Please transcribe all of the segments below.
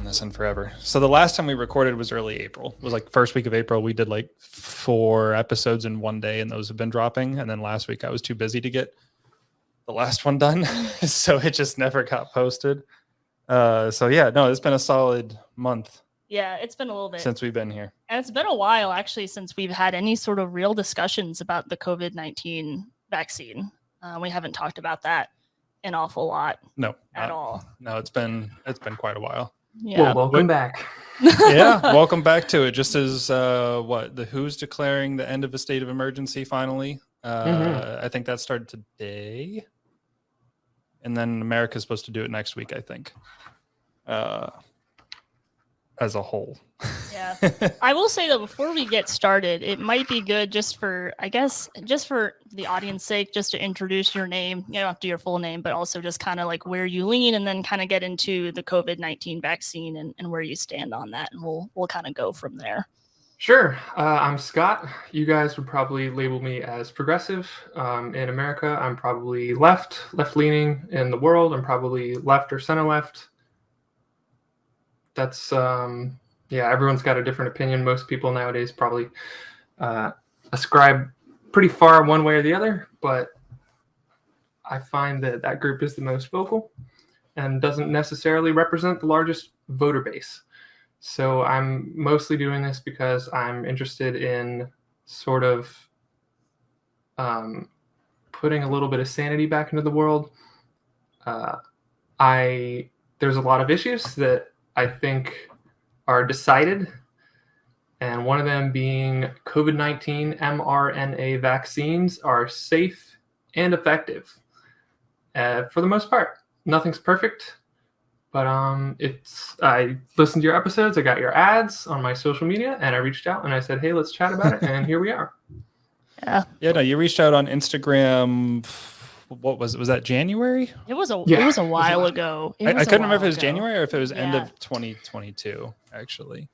this in forever. So the last time we recorded was early April. It was like first week of April. We did like 4 episodes in one day, and those have been dropping. And then last week I was too busy to get the last one done, so it just never got posted. So yeah, no, it's been a solid month. Yeah, it's been a little bit since we've been here, and it's been a while actually since we've had any sort of real discussions about the COVID-19 vaccine. We haven't talked about that an awful lot. No, at all. No, it's been quite a while. Yeah. Well, welcome back. Yeah, welcome back to it. Just as the WHO's declaring the end of a state of emergency finally. I think that started today, and then America's supposed to do it next week, I think. As a whole. Yeah. I will say though, before we get started, it might be good just for the audience sake, just to introduce your name. You don't have to do your full name, but also just kind of like where you lean, and then kind of get into the COVID-19 vaccine and where you stand on that. And we'll kind of go from there. Sure. I'm Scott. You guys would probably label me as progressive. In America, I'm probably left-leaning. In the world, I'm probably left or center-left. That's everyone's got a different opinion. Most people nowadays probably ascribe pretty far one way or the other, but I find that group is the most vocal and doesn't necessarily represent the largest voter base. So I'm mostly doing this because I'm interested in sort of putting a little bit of sanity back into the world. There's a lot of issues that I think are decided, and one of them being COVID-19 mRNA vaccines are safe and effective for the most part. Nothing's perfect, but I listened to your episodes, I got your ads on my social media, and I reached out and I said, hey, let's chat about it, and here we are. Yeah. Yeah, no, you reached out on Instagram. What was that January? It was a while ago. I couldn't remember if it was January or if it was end of 2022, actually.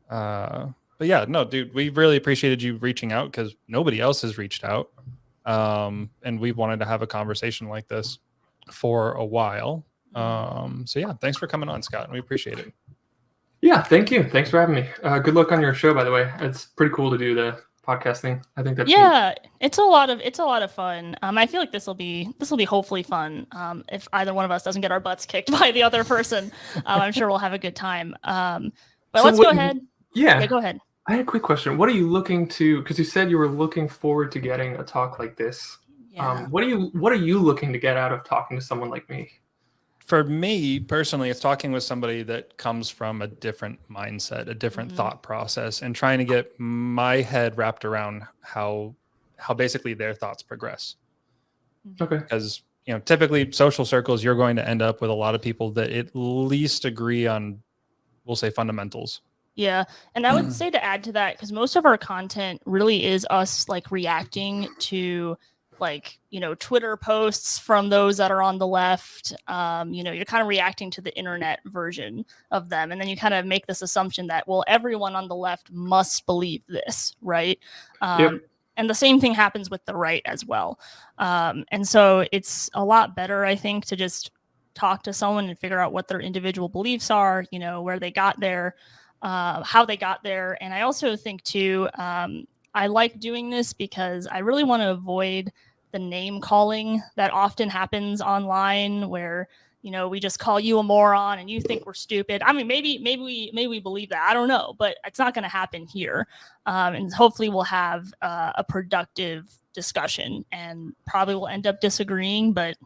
But yeah, no, dude, we really appreciated you reaching out because nobody else has reached out. And we wanted to have a conversation like this for a while. So yeah, thanks for coming on, Scott. We appreciate it. Yeah, thank you. Thanks for having me. Good luck on your show, by the way. It's pretty cool to do the podcasting. I think that's neat. It's a lot of fun. I feel like this will be hopefully fun. If either one of us doesn't get our butts kicked by the other person, I'm sure we'll have a good time. But so let's go ahead. Yeah, go ahead. I had a quick question. What are you looking to? Because you said you were looking forward to getting a talk like this. Yeah. What are you looking to get out of talking to someone like me? For me personally, it's talking with somebody that comes from a different mindset, a different thought process, and trying to get my head wrapped around how basically their thoughts progress. Okay. Because, typically social circles, you're going to end up with a lot of people that at least agree on, we'll say, fundamentals. Yeah. And I would say to add to that, because most of our content really is us like reacting to Twitter posts from those that are on the left. You're kind of reacting to the internet version of them. And then you kind of make this assumption that, well, everyone on the left must believe this, right? Yep. And the same thing happens with the right as well. And so it's a lot better, I think, to just talk to someone and figure out what their individual beliefs are, where they got there, how they got there. And I also think too, I like doing this because I really want to avoid the name calling that often happens online where, we just call you a moron and you think we're stupid. I mean, maybe we believe that. I don't know, but it's not going to happen here. And hopefully we'll have a productive discussion and probably we'll end up disagreeing. But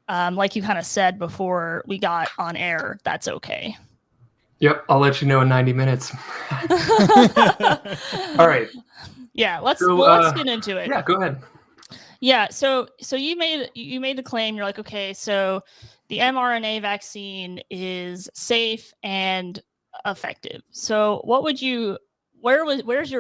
like you kind of said before we got on air, that's okay. Yep. I'll let you know in 90 minutes. All right. Yeah. Let's get into it. Yeah, go ahead. Yeah, so you made the claim. You're like, okay, so the mRNA vaccine is safe and effective. So where's your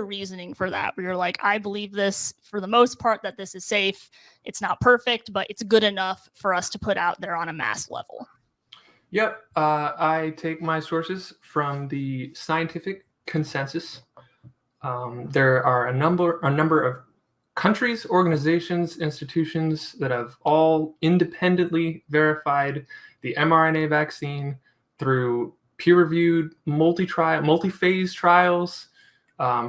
reasoning for that? Where you're like, I believe this for the most part that this is safe. It's not perfect, but it's good enough for us to put out there on a mass level. Yep, I take my sources from the scientific consensus. There are a number of countries, organizations, institutions that have all independently verified the mRNA vaccine through peer-reviewed multi-phase trials,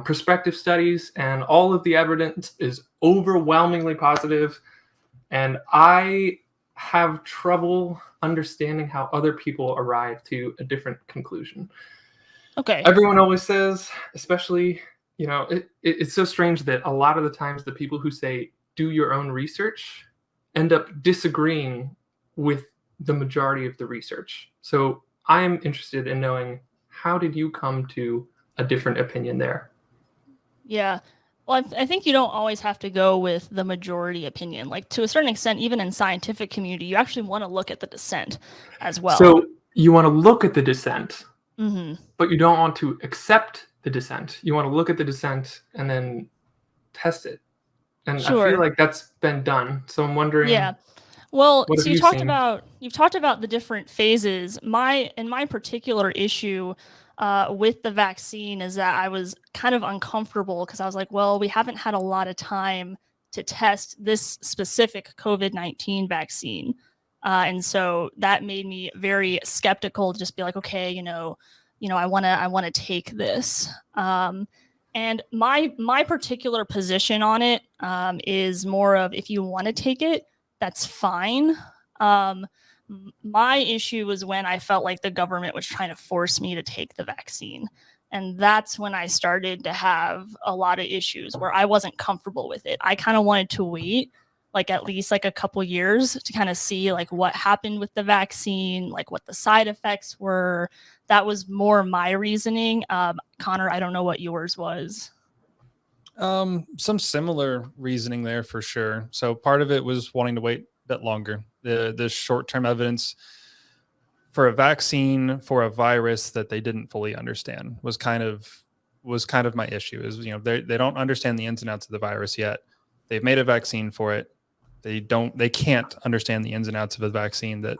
prospective studies, and all of the evidence is overwhelmingly positive. And I have trouble understanding how other people arrive to a different conclusion. Okay. Everyone always says, especially, it's so strange that a lot of the times the people who say do your own research end up disagreeing with the majority of the research. So I am interested in knowing, how did you come to a different opinion there? Yeah. Well, I think you don't always have to go with the majority opinion. Like, to a certain extent, even in scientific community, you actually want to look at the dissent as well. So you want to look at the dissent, Mm-hmm. but you don't want to accept the dissent. You want to look at the dissent and then test it. And Sure. I feel like that's been done. So I'm wondering. Yeah. Well, what so have you've you seen? talked about the different phases. My particular issue with the vaccine is that I was kind of uncomfortable because I was like, well, we haven't had a lot of time to test this specific COVID-19 vaccine. And so that made me very skeptical to just be like, okay, I want to take this. And my particular position on it is more of, if you want to take it, that's fine. My issue was when I felt like the government was trying to force me to take the vaccine. And that's when I started to have a lot of issues where I wasn't comfortable with it. I kind of wanted to wait like at least like a couple years to kind of see like what happened with the vaccine, like what the side effects were. That was more my reasoning. Connor, I don't know what yours was. Some similar reasoning there for sure. So part of it was wanting to wait a bit longer. The short-term evidence for a vaccine for a virus that they didn't fully understand was kind of my issue. Is they don't understand the ins and outs of the virus yet. They've made a vaccine for it. They can't understand the ins and outs of a vaccine. That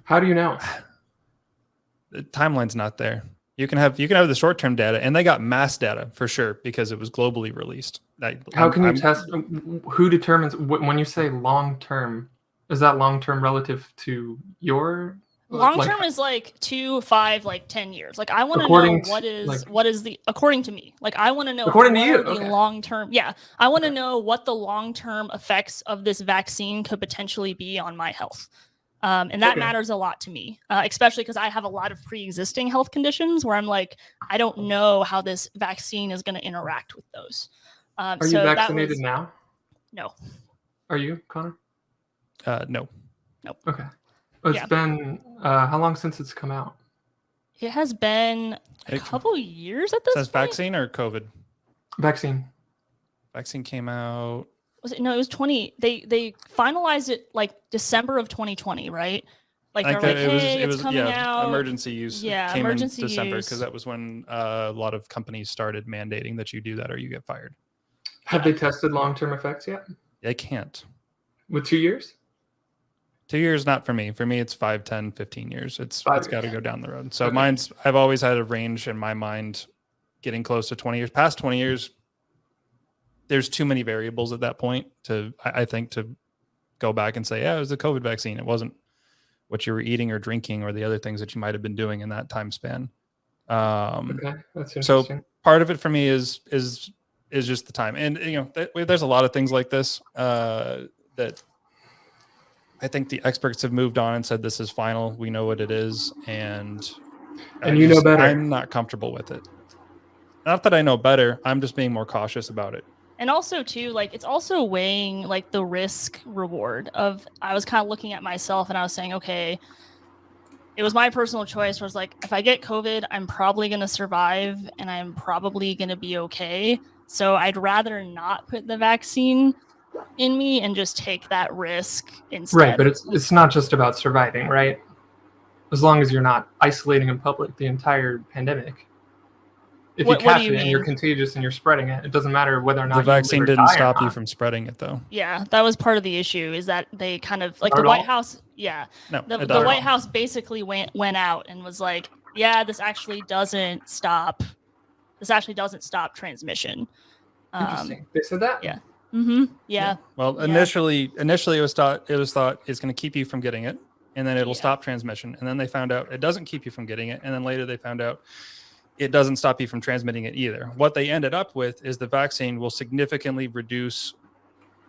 How do you know? The timeline's not there. You can have the short-term data, and they got mass data for sure because it was globally released. How can you test? Who determines when you say long-term? Is that long-term relative to your? Long-term is like 2, 5, like 10 years. Like I want to know what is the according to me. Like I want to know according to you, the long-term. Yeah, I want to know what the long-term effects of this vaccine could potentially be on my health. And that matters a lot to me, especially because I have a lot of pre-existing health conditions where I'm like, I don't know how this vaccine is going to interact with those. Are you vaccinated now? No. Are you, Connor? No. Nope. Okay. It's been how long since it's come out? It has been a couple years at this point. Vaccine or COVID? Vaccine. Vaccine came out. Was it? No, it was 20. They finalized it like December of 2020, right? Like they're like, hey, it's coming out. Emergency use. Yeah, came emergency in December use. because that was when a lot of companies started mandating that you do that or you get fired. Have they tested long-term effects yet? They can't. With 2 years? 2 years, not for me. For me, it's 5, 10, 15 years. It's got to go down the road. So Okay. I've always had a range in my mind getting close to 20 years. Past 20 years, there's too many variables at that point I think, to go back and say, yeah, it was a COVID vaccine. It wasn't what you were eating or drinking or the other things that you might have been doing in that time span. Okay, that's interesting. So part of it for me is just the time. And, there's a lot of things like this that I think the experts have moved on and said, this is final. We know what it is. And you know better. I'm not comfortable with it. Not that I know better. I'm just being more cautious about it. And also too, like it's also weighing like the risk reward of, I was kind of looking at myself and I was saying, okay, it was my personal choice where it's like, if I get COVID, I'm probably going to survive and I'm probably going to be okay. So I'd rather not put the vaccine in me and just take that risk instead. Right, but it's not just about surviving, right? As long as you're not isolating in public the entire pandemic. If you catch it and you're contagious and you're spreading it, it doesn't matter whether or not the vaccine didn't stop you from spreading it, though. Yeah, that was part of the issue. Is that they kind of like the White House? Yeah, no, the White House basically went out and was like, yeah, this actually doesn't stop. This actually doesn't stop transmission. Interesting. They said that. Yeah. Mm-hmm. Yeah. Well, initially it was thought it's going to keep you from getting it, and then it'll stop transmission. And then they found out it doesn't keep you from getting it. And then later they found out it doesn't stop you from transmitting it either. What they ended up with is the vaccine will significantly reduce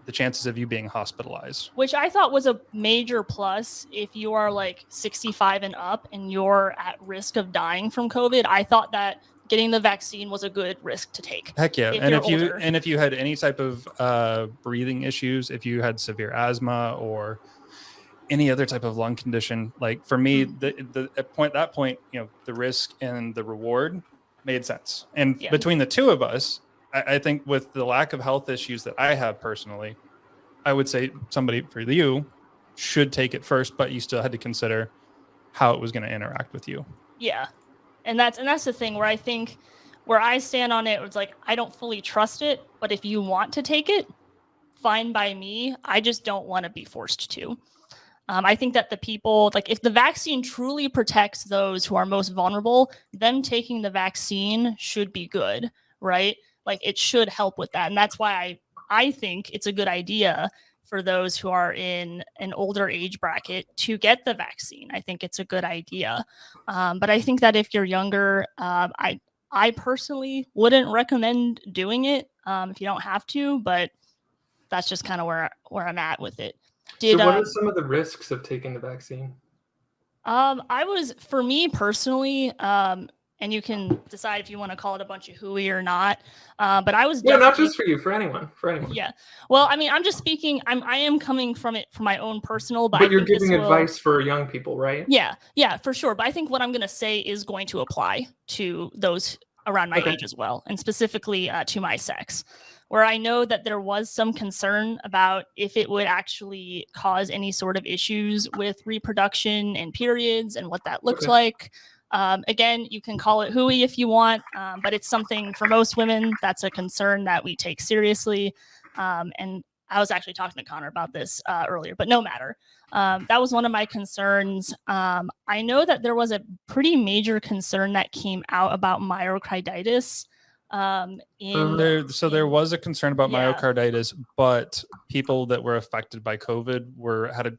the chances of you being hospitalized. Which I thought was a major plus if you are like 65 and up and you're at risk of dying from COVID. I thought that getting the vaccine was a good risk to take. Heck yeah. If you had any type of breathing issues, if you had severe asthma or any other type of lung condition, like for me, at that point, you know, the risk and the reward made sense. And between the two of us, I think with the lack of health issues that I have personally, I would say somebody for you should take it first, but you still had to consider how it was going to interact with you. Yeah. And that's the thing where I think where I stand on it, it's like, I don't fully trust it, but if you want to take it, fine by me. I just don't want to be forced to. I think that the people, like if the vaccine truly protects those who are most vulnerable, them taking the vaccine should be good, right? Like it should help with that. And that's why I think it's a good idea for those who are in an older age bracket to get the vaccine. I think it's a good idea. But I think that if you're younger, I personally wouldn't recommend doing it if you don't have to, but that's just kind of where I'm at with it. So what are some of the risks of taking the vaccine? For me personally, and you can decide if you want to call it a bunch of hooey or not. But I was not just for you, for anyone. Yeah. Well, I mean, I'm just speaking. I am coming from it from my own personal. But you're giving advice for young people, right? Yeah, for sure. But I think what I'm going to say is going to apply to those around my age as well, and specifically to my sex, where I know that there was some concern about if it would actually cause any sort of issues with reproduction and periods and what that looks like. Again, you can call it hooey if you want, but it's something for most women that's a concern that we take seriously. And I was actually talking to Connor about this earlier, but no matter. That was one of my concerns. I know that there was a pretty major concern that came out about myocarditis. There was a concern about myocarditis, but people that were affected by COVID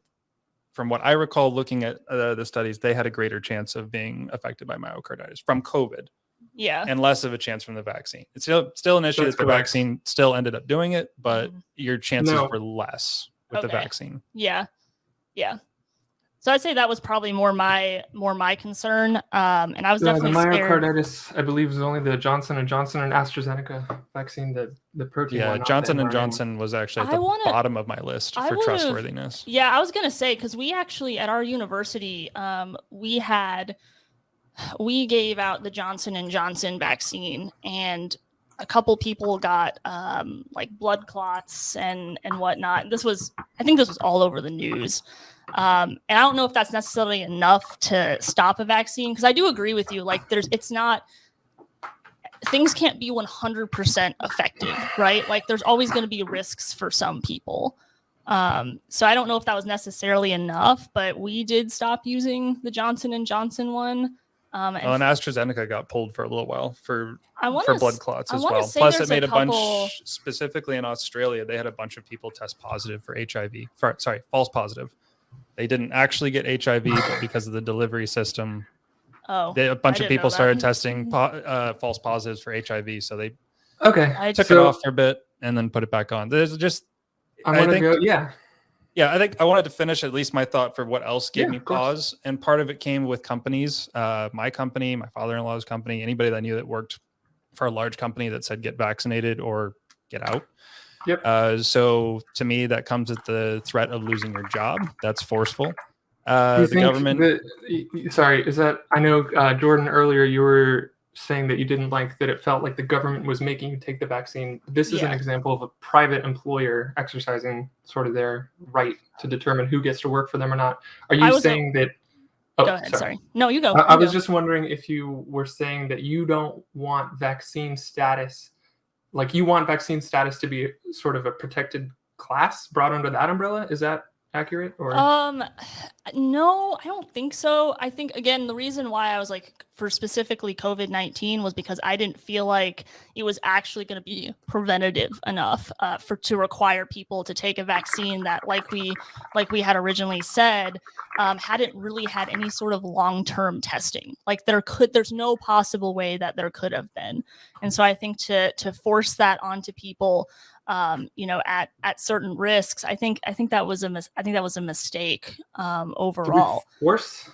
from what I recall looking at the studies, they had a greater chance of being affected by myocarditis from COVID. Yeah. And less of a chance from the vaccine. It's still an issue that the vaccine still ended up doing it, but your chances were less with the vaccine. Yeah. Yeah. So I'd say that was probably more my concern. And I was definitely the myocarditis, I believe, is only the Johnson & Johnson and AstraZeneca vaccine, the protein one. Yeah, Johnson & Johnson was actually at the bottom of my list for trustworthiness. Yeah, I was going to say, because we actually, at our university, we gave out the Johnson & Johnson vaccine, and a couple people got like blood clots and whatnot. I think this was all over the news. And I don't know if that's necessarily enough to stop a vaccine, because I do agree with you. Like things can't be 100% effective, right? Like there's always going to be risks for some people. So I don't know if that was necessarily enough, but we did stop using the Johnson & Johnson one. And AstraZeneca got pulled for a little while for blood clots as well. Plus, it made a bunch, specifically in Australia, they had a bunch of people test positive for HIV. False positive. They didn't actually get HIV, but because of the delivery system, a bunch of people started testing false positives for HIV. So they took it off for a bit and then put it back on. There's just, I think I wanted to finish at least my thought for what else gave me pause. And part of it came with companies, my company, my father-in-law's company, anybody that I knew that worked for a large company that said get vaccinated or get out. Yep. So to me, that comes at the threat of losing your job. That's forceful. The government. I know, Jordan, earlier you were saying that you didn't like that it felt like the government was making you take the vaccine. This is an example of a private employer exercising sort of their right to determine who gets to work for them or not. Are you saying that? Oh, go ahead. Sorry. No, you go. I was just wondering if you were saying that you don't want vaccine status. Like you want vaccine status to be sort of a protected class brought under that umbrella? Is that accurate? Or No, I don't think so. I think, again, the reason why I was like, for specifically COVID-19 was because I didn't feel like it was actually going to be preventative enough to require people to take a vaccine that, like we had originally said, hadn't really had any sort of long-term testing. Like there's no possible way that there could have been. And so I think to force that onto people, at certain risks, I think that was a mistake overall. Force?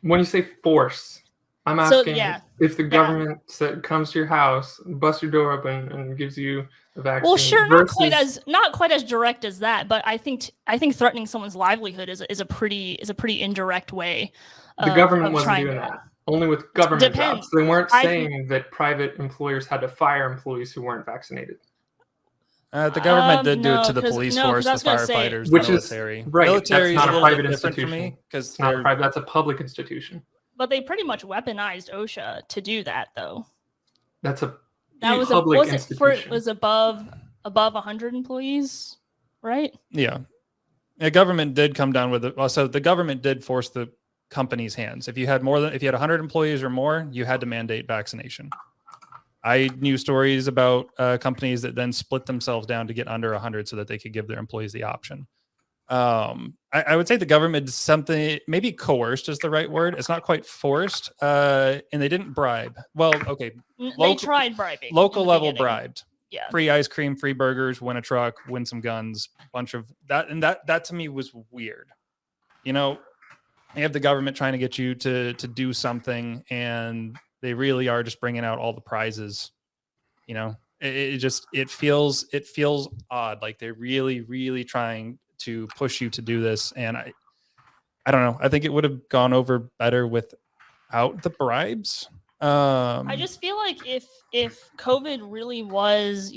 When you say force, I'm asking if the government comes to your house, busts your door open, and gives you a vaccine. Well, sure, not quite as direct as that, but I think threatening someone's livelihood is a pretty indirect way. The government wasn't doing that. Only with government jobs. They weren't saying that private employers had to fire employees who weren't vaccinated. The government did do it to the police force, the firefighters, the military. Right, military that's not is a private institution for me because that's a public institution. But they pretty much weaponized OSHA to do that, though. That was public institution. It was above 100 employees, right? Yeah, the government did come down with it. So the government did force the company's hands. If you had 100 employees or more, you had to mandate vaccination. I knew stories about companies that then split themselves down to get under 100 so that they could give their employees the option. I would say the government did something, maybe coerced is the right word. It's not quite forced, and they didn't bribe. Well, okay. They tried bribing. Local level bribed. Yeah. Free ice cream, free burgers, win a truck, win some guns, bunch of that. And that to me was weird. You know, you have the government trying to get you to do something, and they really are just bringing out all the prizes. You know, it feels odd. Like they're really, really trying to push you to do this. And I don't know. I think it would have gone over better without the bribes. I just feel like if COVID really was,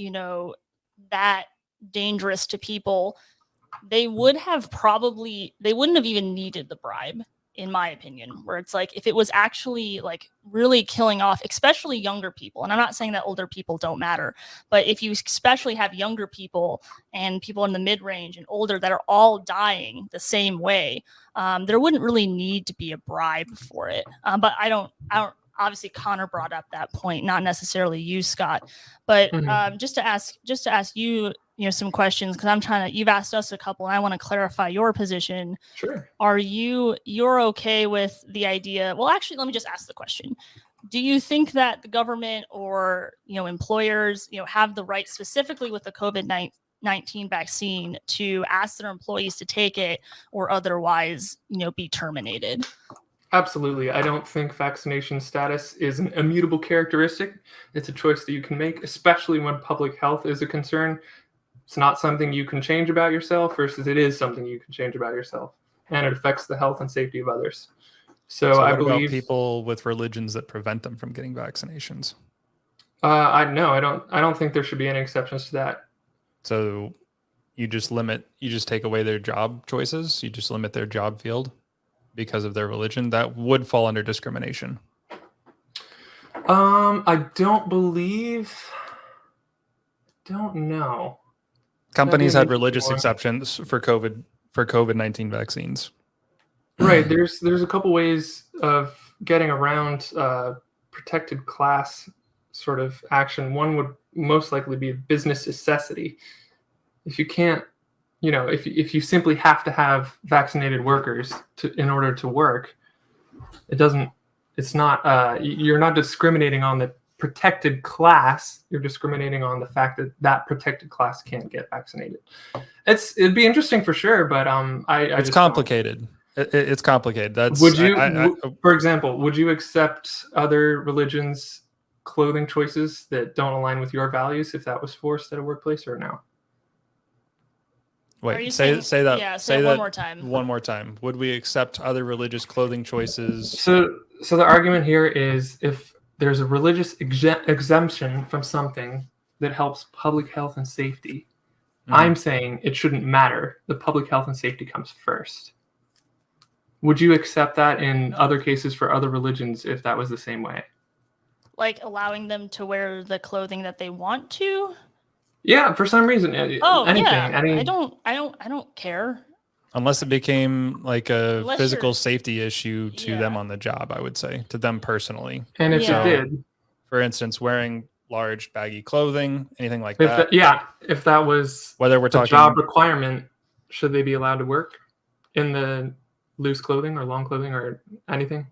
that dangerous to people, they wouldn't have even needed the bribe, in my opinion, where it's like, if it was actually like really killing off, especially younger people, and I'm not saying that older people don't matter, but if you especially have younger people and people in the mid-range and older that are all dying the same way, there wouldn't really need to be a bribe for it. But I don't, obviously Connor brought up that point, not necessarily you, Scott, but just to ask you, some questions, because you've asked us a couple, and I want to clarify your position. Sure. You're okay with the idea? Well, actually, let me just ask the question. Do you think that the government or, employers, have the right, specifically with the COVID-19 vaccine, to ask their employees to take it or otherwise, be terminated? Absolutely. I don't think vaccination status is an immutable characteristic. It's a choice that you can make, especially when public health is a concern. It's not something you can change about yourself versus it is something you can change about yourself. And it affects the health and safety of others. So I believe about people with religions that prevent them from getting vaccinations. I don't think there should be any exceptions to that. So you just take away their job choices. You just limit their job field because of their religion. That would fall under discrimination. I don't know. Companies had religious exceptions for COVID-19 vaccines. Right. There's a couple ways of getting around protected class sort of action. One would most likely be business necessity. If you can't, if you simply have to have vaccinated workers in order to work, you're not discriminating on the protected class. You're discriminating on the fact that protected class can't get vaccinated. It'd be interesting for sure, but it's complicated. It's complicated. That's for example, would you accept other religions' clothing choices that don't align with your values if that was forced at a workplace, or no? Wait, say that. Yeah, say that one more time. One more time. Would we accept other religious clothing choices? So the argument here is, if there's a religious exemption from something that helps public health and safety, I'm saying it shouldn't matter. The public health and safety comes first. Would you accept that in other cases for other religions if that was the same way? Like allowing them to wear the clothing that they want to? Yeah, for some reason. Oh, anything. Yeah. I don't care. Unless it became like a Unless physical you're- safety issue to them Yeah. on the job, I would say, to them personally. And if Yeah. it did, For instance, wearing large baggy clothing, anything like if that. if that was Whether we're a talking job requirement, should they be allowed to work in the loose clothing or long clothing or anything?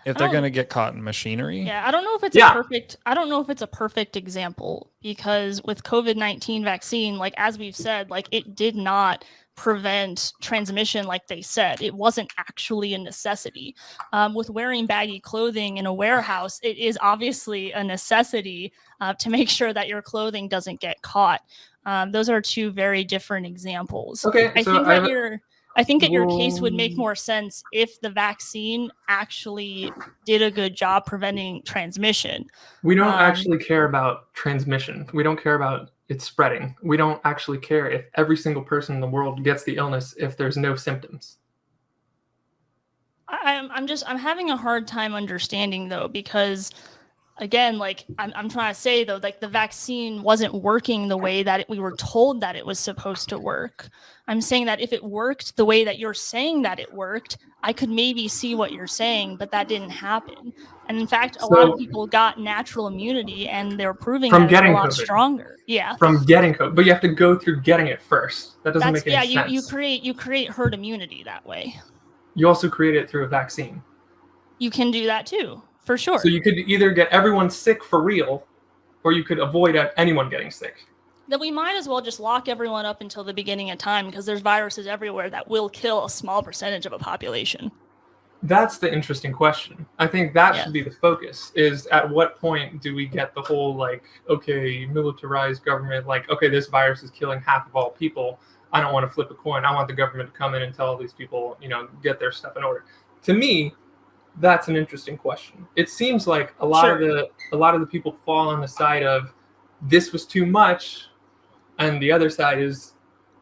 if they're going to get caught in machinery. Yeah, I don't know if it's Yeah. a perfect. I don't know if it's a perfect example because with COVID-19 vaccine, like as we've said, like it did not prevent transmission like they said. It wasn't actually a necessity. With wearing baggy clothing in a warehouse, it is obviously a necessity to make sure that your clothing doesn't get caught. Those are two very different examples. Okay, I so think I that have- I think that your case would make Well- more sense if the vaccine actually did a good job preventing transmission. We don't Um, actually care about transmission. We don't care about it spreading. We don't actually care if every single person in the world gets the illness if there's no symptoms. I'm having a hard time understanding though, because again, like I'm trying to say though, like the vaccine wasn't working the way that we were told that it was supposed to work. I'm saying that if it worked the way that you're saying that it worked, I could maybe see what you're saying, but that didn't happen. And in fact, a lot of people got natural immunity and they're proving From that it's a getting lot COVID. stronger. Yeah. From getting COVID, but you have to go through getting it first. That doesn't That's make any yeah, sense. you create herd immunity that way. You also create it through a vaccine. You can do that too, for sure. So you could either get everyone sick for real, or you could avoid anyone getting sick. Then we might as well just lock everyone up until the beginning of time because there's viruses everywhere that will kill a small percentage of a population. That's the interesting question. I think that Yeah. should be the focus, is at what point do we get the whole, like, okay, militarized government, like, okay, this virus is killing half of all people. I don't want to flip a coin. I want the government to come in and tell all these people, get their stuff in order. To me, that's an interesting question. It seems like a lot of the people fall on the side of this was too much, and the other side is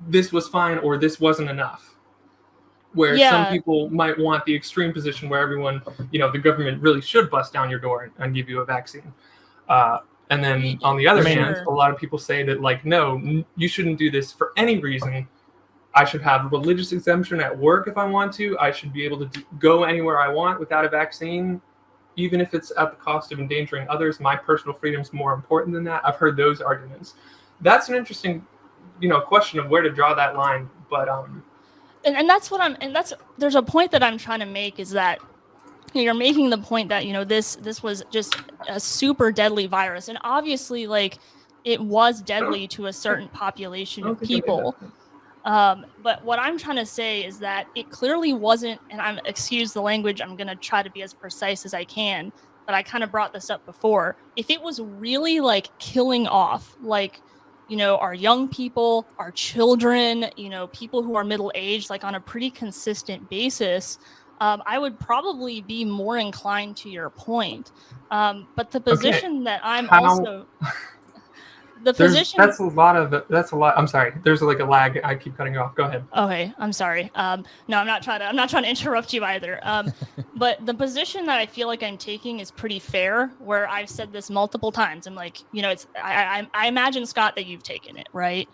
this was fine or this wasn't enough. Where some people might want the extreme position where everyone, the government really should bust down your door and give you a vaccine. And then on the other hand, a lot of people say that, like, no, you shouldn't do this for any reason. I should have a religious exemption at work if I want to. I should be able to go anywhere I want without a vaccine, even if it's at the cost of endangering others. My personal freedom is more important than that. I've heard those arguments. That's an interesting, question of where to draw that line. But and that's what there's a point that I'm trying to make is that you're making the point that this was just a super deadly virus, and obviously, like, it was deadly to a certain population of people. But what I'm trying to say is that it clearly wasn't, and excuse the language, I'm going to try to be as precise as I can, but I kind of brought this up before. If it was really like killing off, like, our young people, our children, people who are middle-aged, like on a pretty consistent basis, I would probably be more inclined to your point. But the position that I'm also... That's a lot. I'm sorry. There's like a lag. I keep cutting you off. Go ahead. Okay, I'm sorry. No, I'm not trying to interrupt you either. But the position that I feel like I'm taking is pretty fair. Where I've said this multiple times. I'm like, I imagine, Scott, that you've taken it, right?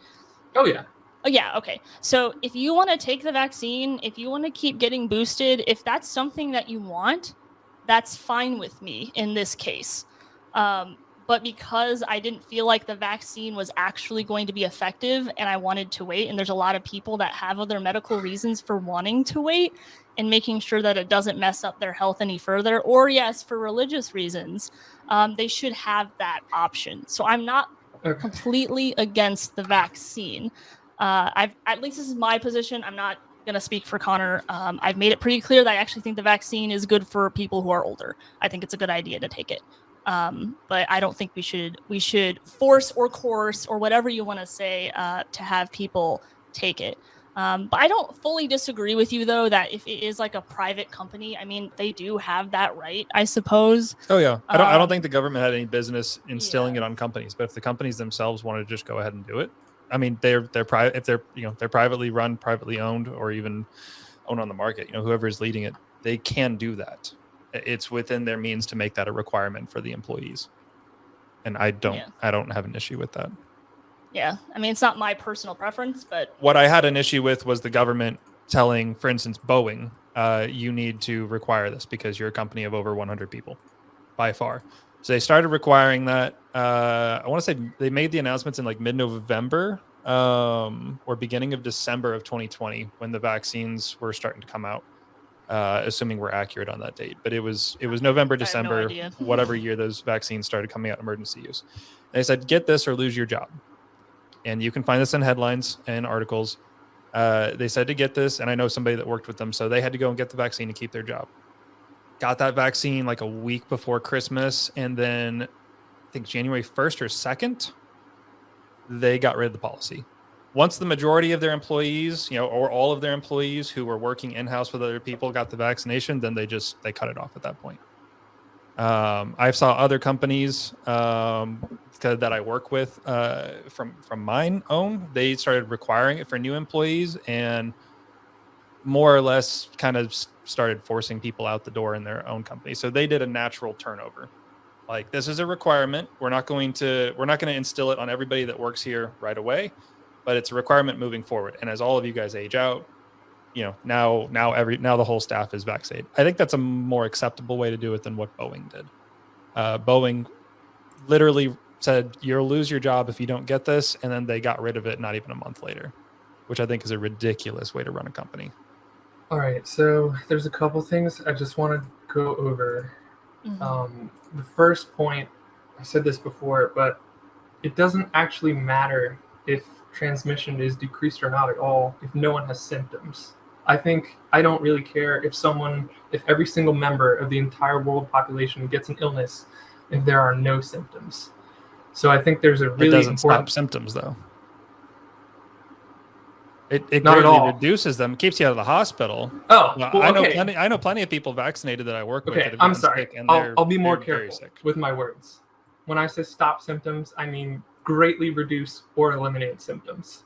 Oh yeah. Oh yeah. Okay. So if you want to take the vaccine, if you want to keep getting boosted, if that's something that you want, that's fine with me in this case. But because I didn't feel like the vaccine was actually going to be effective and I wanted to wait, and there's a lot of people that have other medical reasons for wanting to wait and making sure that it doesn't mess up their health any further, or yes, for religious reasons, they should have that option. So I'm not completely against the vaccine. At least this is my position. I'm not going to speak for Connor. I've made it pretty clear that I actually think the vaccine is good for people who are older. I think it's a good idea to take it. But I don't think we should force or coerce or whatever you want to say to have people take it. But I don't fully disagree with you, though, that if it is like a private company, I mean, they do have that right, I suppose. Oh yeah, I don't think the government had any business instilling it on companies. But if the companies themselves wanted to just go ahead and do it, I mean, they're private. If they're privately run, privately owned, or even owned on the market, whoever is leading it, they can do that. It's within their means to make that a requirement for the employees, and I don't have an issue with that. Yeah, I mean, it's not my personal preference, but what I had an issue with was the government telling, for instance, Boeing, you need to require this because you're a company of over 100 people by far. So they started requiring that. I want to say they made the announcements in like mid-November or beginning of December of 2020 when the vaccines were starting to come out, assuming we're accurate on that date. But it was November, December, whatever year those vaccines started coming out in emergency use. And they said, get this or lose your job. And you can find this in headlines and articles. They said to get this, and I know somebody that worked with them, so they had to go and get the vaccine to keep their job. Got that vaccine like a week before Christmas, and then I think January 1st or 2nd, they got rid of the policy. Once the majority of their employees, or all of their employees who were working in-house with other people got the vaccination, then they cut it off at that point. I saw other companies that I work with from mine own, they started requiring it for new employees and more or less kind of started forcing people out the door in their own company. So they did a natural turnover. Like, this is a requirement. We're not going to instill it on everybody that works here right away, but it's a requirement moving forward. And as all of you guys age out, now the whole staff is vaccinated. I think that's a more acceptable way to do it than what Boeing did. Boeing literally said, you'll lose your job if you don't get this, and then they got rid of it not even a month later, which I think is a ridiculous way to run a company. All right, so there's a couple things I just want to go over. Mm-hmm. The first point, I said this before, but it doesn't actually matter if transmission is decreased or not at all if no one has symptoms. I don't really care if every single member of the entire world population gets an illness if there are no symptoms. So I think there's a really important... It doesn't important... stop symptoms, though. It greatly reduces them, keeps you out of the hospital. Oh, well, okay. I know plenty of people vaccinated that I work with. Okay, I'm sorry. I'll be more careful with my words. When I say stop symptoms, I mean greatly reduce or eliminate symptoms.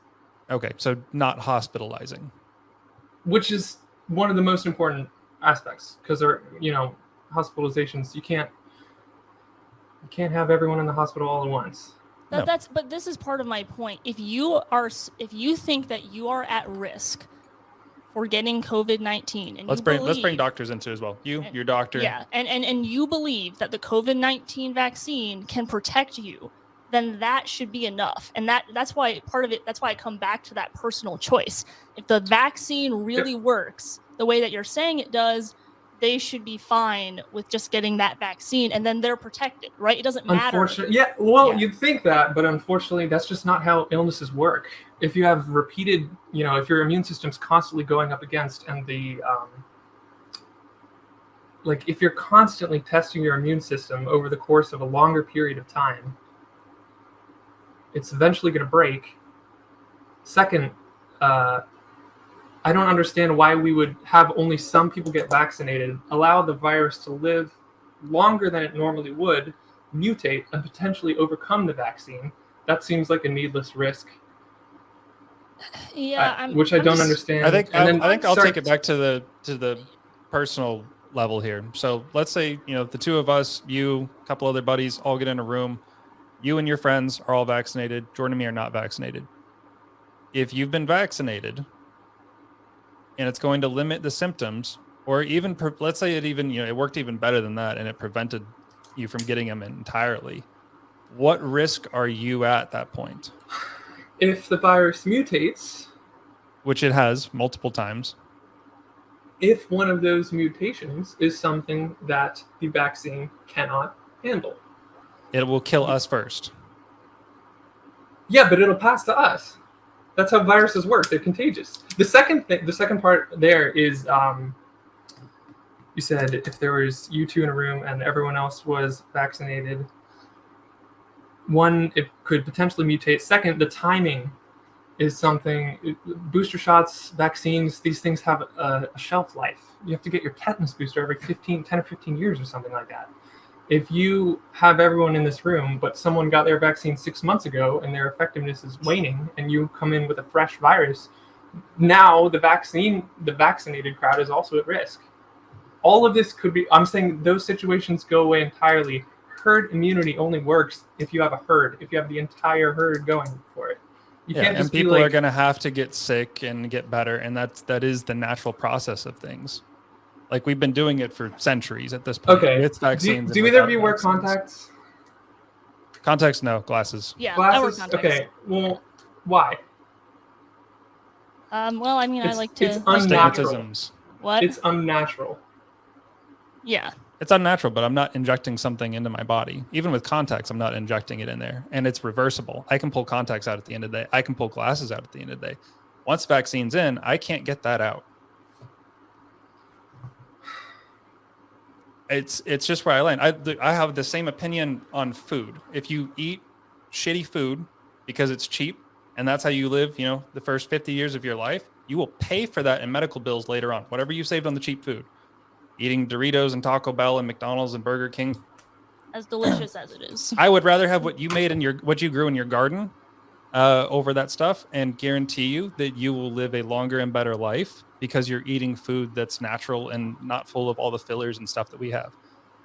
Okay, so not hospitalizing. Which is one of the most important aspects, because hospitalizations, you can't have everyone in the hospital all at once. But this is part of my point. If you think that you are at risk for getting COVID-19, and let's bring doctors into it as well. Your doctor. Yeah, and you believe that the COVID-19 vaccine can protect you, then that should be enough. And that's why I come back to that personal choice. If the vaccine really works the way that you're saying it does, they should be fine with just getting that vaccine, and then they're protected, right? It doesn't matter. You'd think that, but unfortunately, that's just not how illnesses work. If you have repeated, if your immune system's constantly going up against, and if you're constantly testing your immune system over the course of a longer period of time, it's eventually going to break. Second, I don't understand why we would have only some people get vaccinated, allow the virus to live longer than it normally would, mutate, and potentially overcome the vaccine. That seems like a needless risk. Yeah, which I don't understand. I think I'll take it back to the personal level here. So let's say the two of us, you, a couple other buddies, all get in a room. You and your friends are all vaccinated. Jordan and me are not vaccinated. If you've been vaccinated, and it's going to limit the symptoms, or even let's say it worked even better than that, and it prevented you from getting them entirely. What risk are you at that point? If the virus mutates, which it has multiple times, if one of those mutations is something that the vaccine cannot handle, it will kill us first. Yeah, but it'll pass to us. That's how viruses work. They're contagious. The second part there is, you said if there was you two in a room and everyone else was vaccinated, one, it could potentially mutate. Second, the timing is something. Booster shots, vaccines, these things have a shelf life. You have to get your tetanus booster every 10 or 15 years or something like that. If you have everyone in this room, but someone got their vaccine 6 months ago and their effectiveness is waning, and you come in with a fresh virus, now the vaccinated crowd is also at risk. All of this could be, I'm saying those situations go away entirely. Herd immunity only works if you have a herd, if you have the entire herd going for it. You Yeah, can't and just be people like, are going to have to get sick and get better, and that is the natural process of things. Like we've been doing it for centuries at this point okay. with vaccines. Do and either of without you wear vaccines. contacts? Contacts? No, glasses. Yeah, I wear Glasses? contacts. Okay. Well, why? Well, I mean, I like It's to unnatural. Stigmatisms. what? It's unnatural. Yeah. It's unnatural, but I'm not injecting something into my body. Even with contacts, I'm not injecting it in there, and it's reversible. I can pull contacts out at the end of the day. I can pull glasses out at the end of the day. Once vaccine's in, I can't get that out. It's just where I land. I have the same opinion on food. If you eat shitty food because it's cheap and that's how you live, the first 50 years of your life, you will pay for that in medical bills later on. Whatever you saved on the cheap food, eating Doritos and Taco Bell and McDonald's and Burger King, As delicious as it is. I would rather have what you made what you grew in your garden over that stuff, and guarantee you that you will live a longer and better life because you're eating food that's natural and not full of all the fillers and stuff that we have.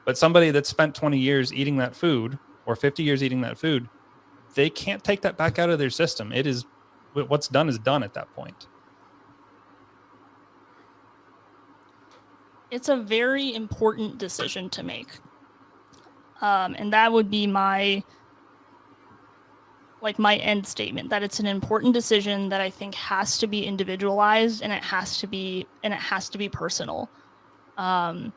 But somebody that spent 20 years eating that food or 50 years eating that food, they can't take that back out of their system. It is what's done is done at that point. It's a very important decision to make. And that would be my end statement, that it's an important decision that I think has to be individualized, and it has to be personal. And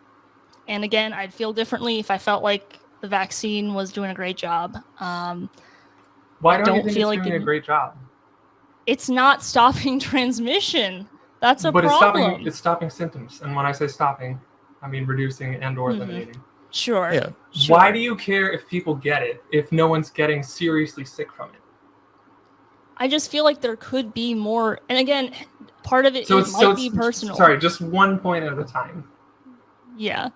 again, I'd feel differently if I felt like the vaccine was doing a great job. Why don't you think it's doing a great job? It's not stopping transmission. That's a but problem. It's stopping symptoms. And when I say stopping, I mean reducing and or eliminating. Sure. Yeah. Sure. Why do you care if people get it if no one's getting seriously sick from it? I just feel like there could be more. And again, part of it might be personal. Sorry, just one point at a time. Yeah.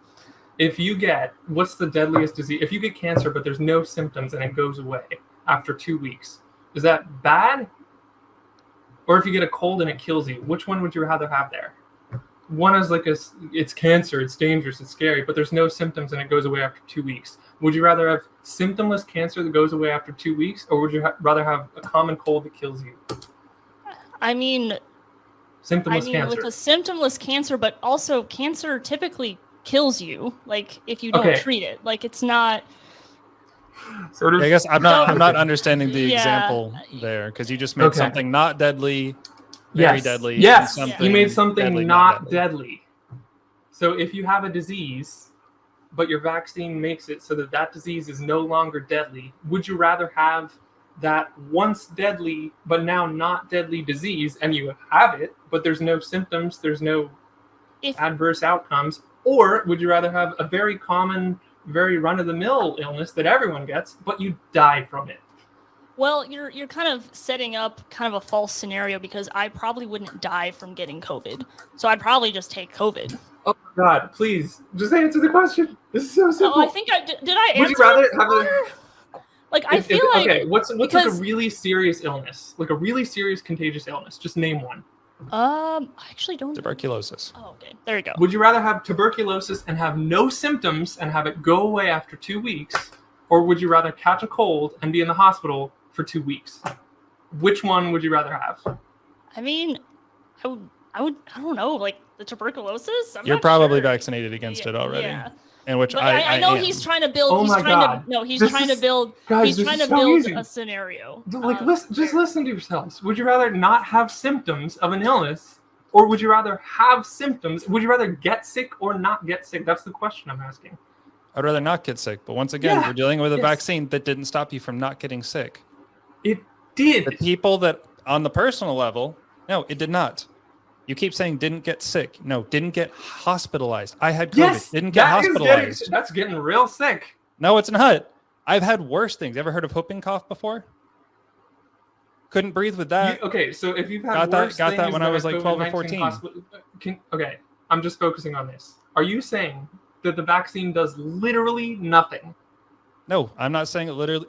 If you get, what's the deadliest disease? If you get cancer, but there's no symptoms and it goes away after 2 weeks, is that bad? Or if you get a cold and it kills you, which one would you rather have there? One is like it's cancer, it's dangerous, it's scary, but there's no symptoms and it goes away after 2 weeks. Would you rather have symptomless cancer that goes away after 2 weeks, or would you rather have a common cold that kills you? I mean, symptomless cancer. With a symptomless cancer, but also cancer typically kills you, like if you don't treat it. Like it's not. So I guess I'm not understanding the example there, because you just made something not deadly. Very deadly. Yes, something you made something deadly, not deadly. So if you have a disease, but your vaccine makes it so that disease is no longer deadly, would you rather have that once deadly but now not deadly disease, and you have it, but there's no symptoms, there's no adverse outcomes, or would you rather have a very common, very run-of-the-mill illness that everyone gets, but you die from it? Well, you're kind of setting up kind of a false scenario, because I probably wouldn't die from getting COVID. So I'd probably just take COVID. Oh my God, please, just answer the question. This is so simple. Oh, I think did I answer? Would you rather have I feel like... Okay, what's like a really serious illness? Like a really serious contagious illness? Just name one. I actually don't. Tuberculosis. Oh, okay. There you go. Would you rather have tuberculosis and have no symptoms and have it go away after 2 weeks? Or would you rather catch a cold and be in the hospital for 2 weeks? Which one would you rather have? I mean, I don't know, like the tuberculosis. You're probably vaccinated against it already. Yeah. And which I know he's trying to build. He's trying to build a scenario. Like, just listen to yourselves. Would you rather not have symptoms of an illness, or would you rather have symptoms? Would you rather get sick or not get sick? That's the question I'm asking. I'd rather not get sick, but once again, we're dealing with a vaccine that didn't stop you from not getting sick. It did. The people that, on the personal level, no, it did not. You keep saying didn't get sick. No, didn't get hospitalized. I had COVID. Yes, didn't get hospitalized. That's getting real sick. No, it's not. I've had worse things. Ever heard of whooping cough before? Couldn't breathe with that. Okay, so if you've had got that when I was like 12 or 14. Okay, I'm just focusing on this. Are you saying that the vaccine does literally nothing? No, I'm not saying it literally.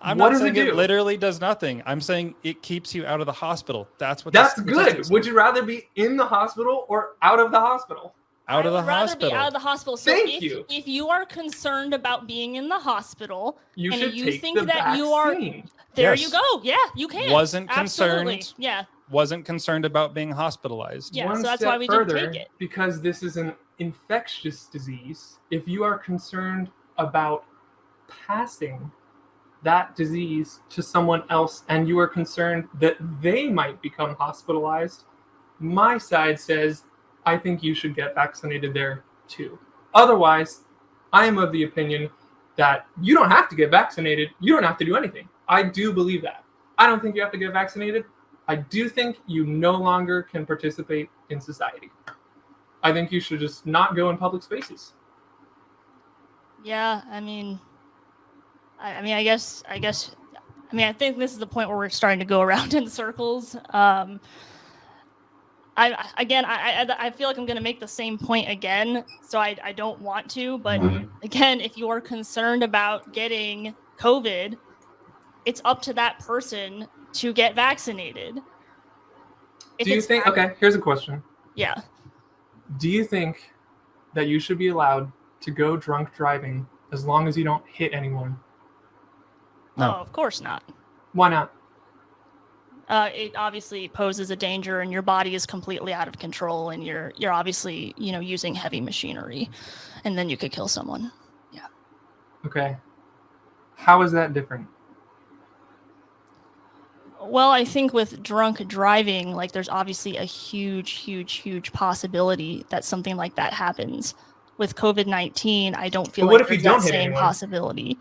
I'm not saying it literally does nothing. I'm saying it keeps you out of the hospital. That's what. That's good. Would you rather be in the hospital or out of the hospital? out of the I would rather hospital. be out of the hospital. So Thank you. If you are concerned about being in the hospital, You and should you take think the that vaccine. you are, there Yes. you go. Yeah, you can. Wasn't Absolutely. concerned. Yeah. Wasn't concerned about being hospitalized. Yeah, One so that's step why we didn't further, take it. because this is an infectious disease, if you are concerned about passing that disease to someone else and you are concerned that they might become hospitalized, my side says, I think you should get vaccinated there too. Otherwise, I am of the opinion that you don't have to get vaccinated. You don't have to do anything. I do believe that. I don't think you have to get vaccinated. I do think you no longer can participate in society. I think you should just not go in public spaces. Yeah, I mean, I guess. I think this is the point where we're starting to go around in circles. I feel like I'm going to make the same point again, so I don't want to. But again, if you are concerned about getting COVID, it's up to that person to get vaccinated. Do you think? Okay, here's a question. Yeah. Do you think that you should be allowed to go drunk driving as long as you don't hit anyone? No. Oh, of course not. Why not? It obviously poses a danger, and your body is completely out of control, and you're obviously using heavy machinery, and then you could kill someone. Yeah. Okay. How is that different? Well, I think with drunk driving, like there's obviously a huge possibility that something like that happens. With COVID-19, I don't feel But what like if you there's don't that hit same anyone? possibility.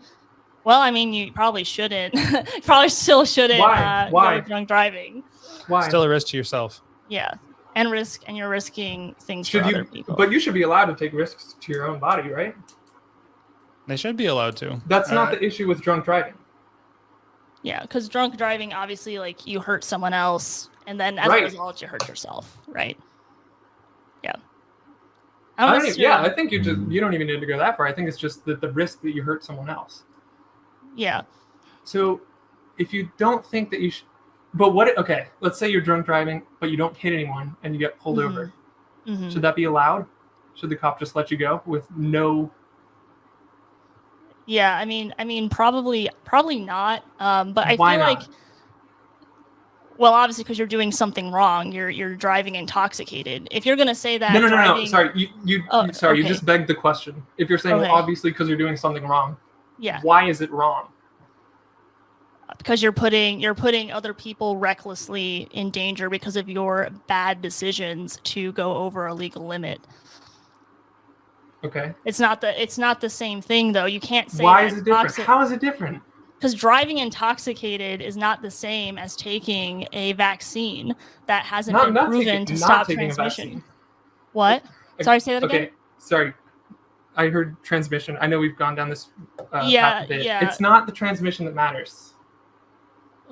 Well, I mean, you probably shouldn't. Probably still shouldn't. Why? Go drunk driving. Why? Still a risk to yourself. Yeah, and you're risking things for other people. But you should be allowed to take risks to your own body, right? They should be allowed to. That's not the issue with drunk driving. Yeah, because drunk driving, obviously, like you hurt someone else, and then as a result, you hurt yourself, right? Yeah. I think you don't even need to go that far. I think it's just the risk that you hurt someone else. Yeah. So, if you don't think that you should, but what? Okay, let's say you're drunk driving, but you don't hit anyone, and you get pulled over. Mm-hmm. Should that be allowed? Should the cop just let you go with no? Yeah, I mean, probably not. But I Why feel not? like, well, obviously, because you're doing something wrong. You're driving intoxicated. If you're gonna say that, No. Sorry, you okay. just begged the question. If you're saying, Okay. well, obviously, because you're doing something wrong. Yeah. Why is it wrong? Because you're putting other people recklessly in danger because of your bad decisions to go over a legal limit. Okay. It's not the same thing though. You can't say Why is it different? How is it different? Because driving intoxicated is not the same as taking a vaccine that hasn't been proven to stop transmission. What? Sorry, say that again. Okay, sorry. I heard transmission. I know we've gone down this path a bit. Yeah. It's not the transmission that matters.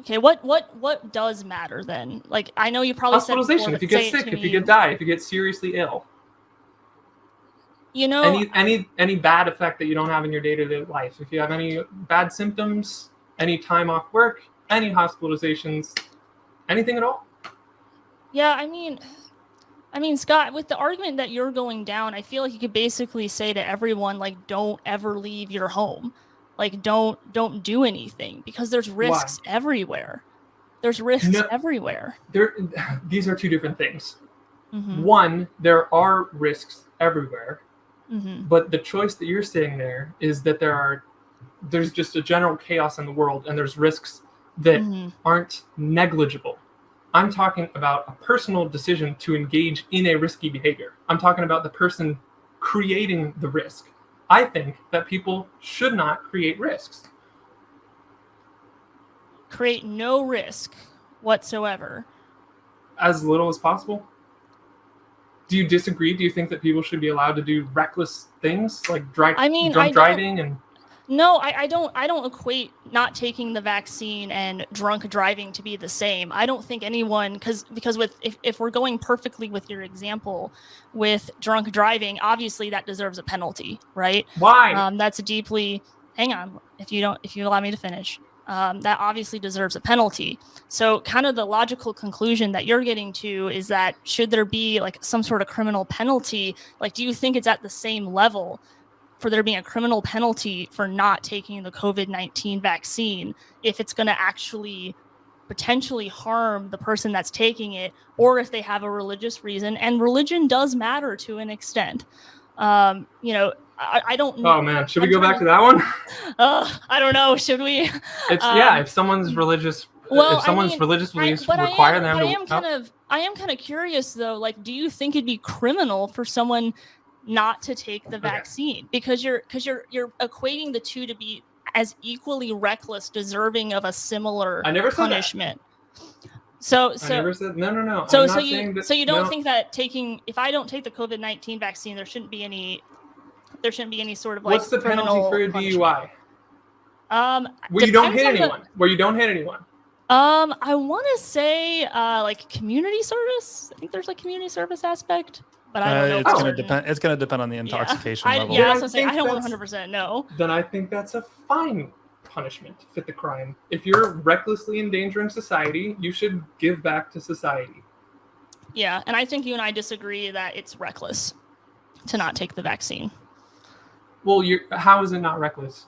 Okay, what does matter then? Like, I know you probably said hospitalization. before, If you but get say it sick, to if you me. die, if you get seriously ill. Any bad effect that you don't have in your day-to-day life. If you have any bad symptoms, any time off work, any hospitalizations, anything at all. Yeah, I mean, Scott, with the argument that you're going down, I feel like you could basically say to everyone, like, don't ever leave your home. Like, don't do anything, because there's risks everywhere. There's risks everywhere. These are two different things. Mm-hmm. One, there are risks everywhere. Mm-hmm. But the choice that you're saying there is that there's just a general chaos in the world, and there's risks that aren't negligible. I'm talking about a personal decision to engage in a risky behavior. I'm talking about the person creating the risk. I think that people should not create risks. Create no risk whatsoever. As little as possible? Do you disagree? Do you think that people should be allowed to do reckless things like drunk driving and? No, I don't equate not taking the vaccine and drunk driving to be the same. I don't think anyone, because if we're going perfectly with your example with drunk driving, obviously that deserves a penalty, right? Why? That's a deeply. Hang on, if you allow me to finish. that obviously deserves a penalty. So kind of the logical conclusion that you're getting to is that should there be like some sort of criminal penalty? Like, do you think it's at the same level for there being a criminal penalty for not taking the COVID-19 vaccine if it's going to actually potentially harm the person that's taking it, or if they have a religious reason? And religion does matter to an extent. I don't know. Oh man, should we go back to that one? I don't know. Should we? If someone's religious, religious beliefs require them to. I am kind of curious though. Like, do you think it'd be criminal for someone not to take the vaccine because you're equating the two to be as equally reckless, deserving of a similar punishment? So I never said no. So you don't think that if I don't take the COVID-19 vaccine, there shouldn't be any sort of like. What's the penalty for a DUI? Where you don't hit anyone. I want to say like community service. I think there's a community service aspect, but I don't know. It's going to depend. It's going to depend on the intoxication level. Yeah, I don't 100% know. Then I think that's a fine punishment to fit the crime. If you're recklessly endangering society, you should give back to society. Yeah, and I think you and I disagree that it's reckless to not take the vaccine. Well, how is it not reckless?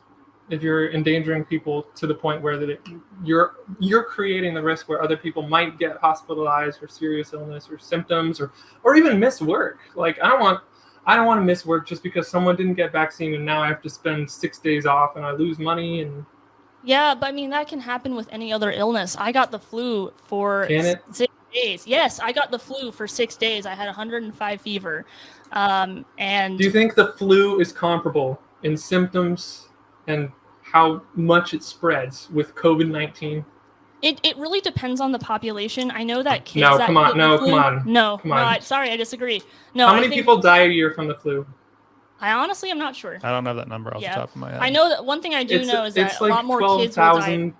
If you're endangering people to the point where you're creating the risk where other people might get hospitalized for serious illness or symptoms or even miss work. Like I don't want to miss work just because someone didn't get vaccine and now I have to spend 6 days off and I lose money and. Yeah, but I mean that can happen with any other illness. I got the flu for 6 days. Yes, I got the flu for 6 days. I had 105 fever. And do you think the flu is comparable in symptoms and how much it spreads with COVID-19? It really depends on the population. I know that kids. Come on. Sorry, I disagree. No. How many people die a year from the flu? I honestly am not sure. I don't have that number off the top of my head. I know that one thing I do know is that like a lot more kids will die.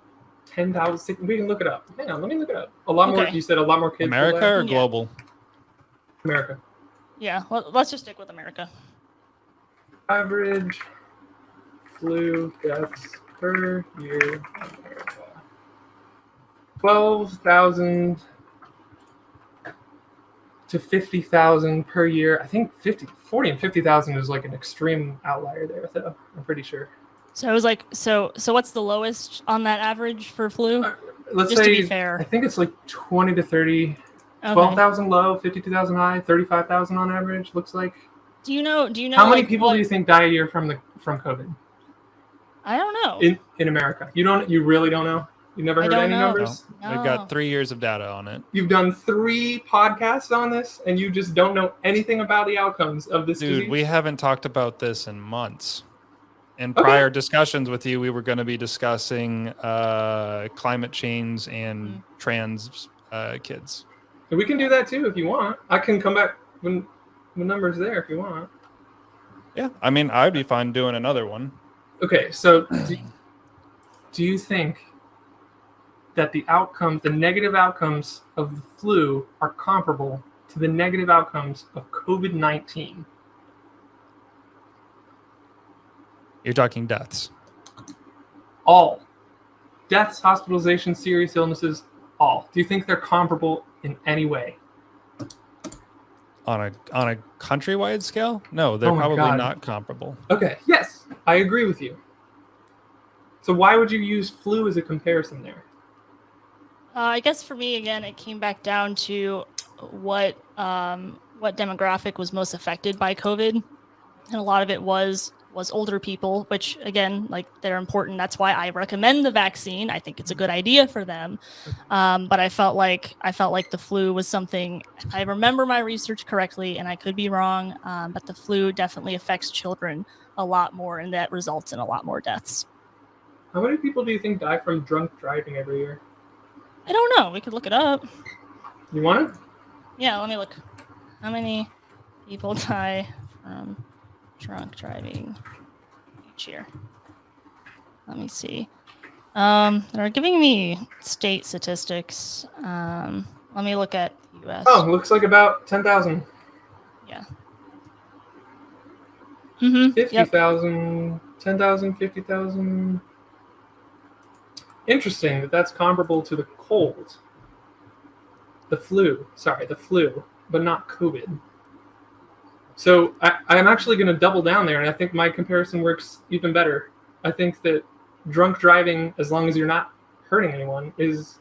10,000. We can look it up. Hang on, let me look it up. A lot more. You said a lot more kids. America or global? America. Yeah, well, let's just stick with America. Average flu deaths per year in America. 12,000 to 50,000 per year. I think 40 and 50,000 is like an extreme outlier there, though. I'm pretty sure. So it was like so what's the lowest on that average for flu? Let's just say, to be fair. I think it's like 20 to 30. 12,000 low, 52,000 high, 35,000 on average. Looks like. Do you know? How many people do you think die a year from COVID? I don't know. In America, you really don't know. You never heard any numbers? No. We've got 3 years of data on it. You've done 3 podcasts on this, and you just don't know anything about the outcomes of this disease? Dude, we haven't talked about this in months. In prior discussions with you, we were going to be discussing climate change and trans kids. We can do that too if you want. I can come back when the number's there if you want. Yeah, I mean, I'd be fine doing another one. Okay, so do you think that the negative outcomes of the flu are comparable to the negative outcomes of COVID-19? You're talking deaths. All. Deaths, hospitalizations, serious illnesses, all. Do you think they're comparable in any way? On a countrywide scale? No, they're probably not comparable. Okay, yes, I agree with you. So why would you use flu as a comparison there? I guess for me, again, it came back down to what demographic was most affected by COVID, and a lot of it was older people, which again, like they're important. That's why I recommend the vaccine. I think it's a good idea for them. But I felt like the flu was something, if I remember my research correctly, and I could be wrong, but the flu definitely affects children a lot more, and that results in a lot more deaths. How many people do you think die from drunk driving every year? I don't know. We could look it up. You want it? Yeah, let me look. How many people die from drunk driving each year? Let me see. They're giving me state statistics. Let me look at U.S. Oh, looks like about 10,000. Yeah. 50,000, 10,000, 50,000. interesting that that's comparable to the cold. The flu, but not COVID. So I'm actually going to double down there, and I think my comparison works even better. I think that drunk driving, as long as you're not hurting anyone, is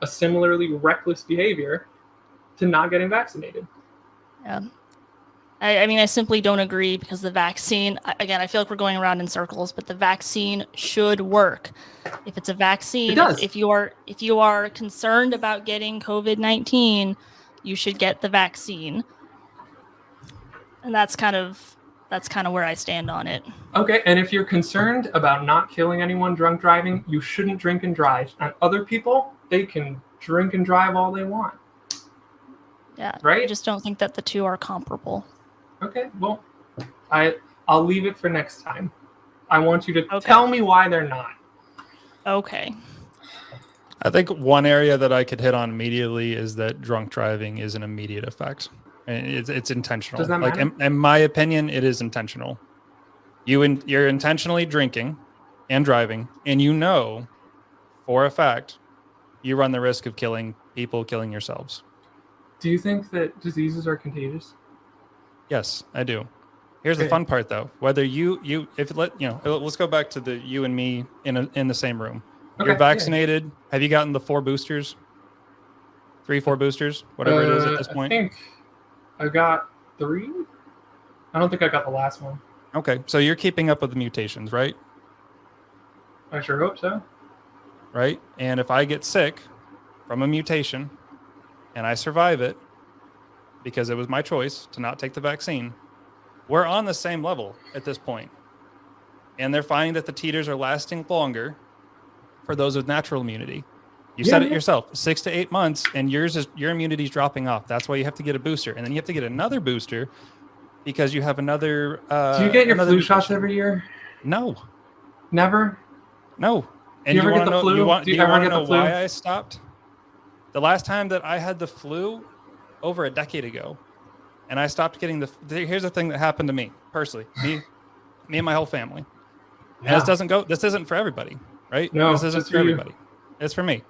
a similarly reckless behavior to not getting vaccinated. Yeah. I mean, I simply don't agree because the vaccine, again, I feel like we're going around in circles, but the vaccine should work. If it's a vaccine, It does. if you are concerned about getting COVID-19, you should get the vaccine. And that's kind of where I stand on it. Okay, and if you're concerned about not killing anyone drunk driving, you shouldn't drink and drive. And other people, they can drink and drive all they want. Yeah, right? I just don't think that the two are comparable. Okay, well, I'll leave it for next time. I want you to tell me why they're not. Okay. I think one area that I could hit on immediately is that drunk driving is an immediate effect. And it's intentional. Does that matter? In my opinion, it is intentional. You're intentionally drinking and driving, and you know for a fact you run the risk of killing people, killing yourselves. Do you think that diseases are contagious? Yes, I do. Here's the fun part, though. Whether let's go back to the you and me in the same room. You're vaccinated. Yeah. Have you gotten the 4 boosters? 4 boosters, whatever it is at this point. I think I got 3. I don't think I got the last one. Okay, so you're keeping up with the mutations, right? I sure hope so. Right? And if I get sick from a mutation and I survive it because it was my choice to not take the vaccine, we're on the same level at this point. And they're finding that the titers are lasting longer for those with natural immunity. You said it yourself, 6 to 8 months, and your immunity is dropping off. That's why you have to get a booster. And then you have to get another booster because you have another... Do you get your flu shots every year? No. Never? No. And do you ever get the flu? Do you want to know why I stopped? The last time that I had the flu, over a decade ago, and I stopped getting here's the thing that happened to me personally, me and my whole family. Yeah. And this isn't for everybody, right? No, this isn't for everybody. It's for me.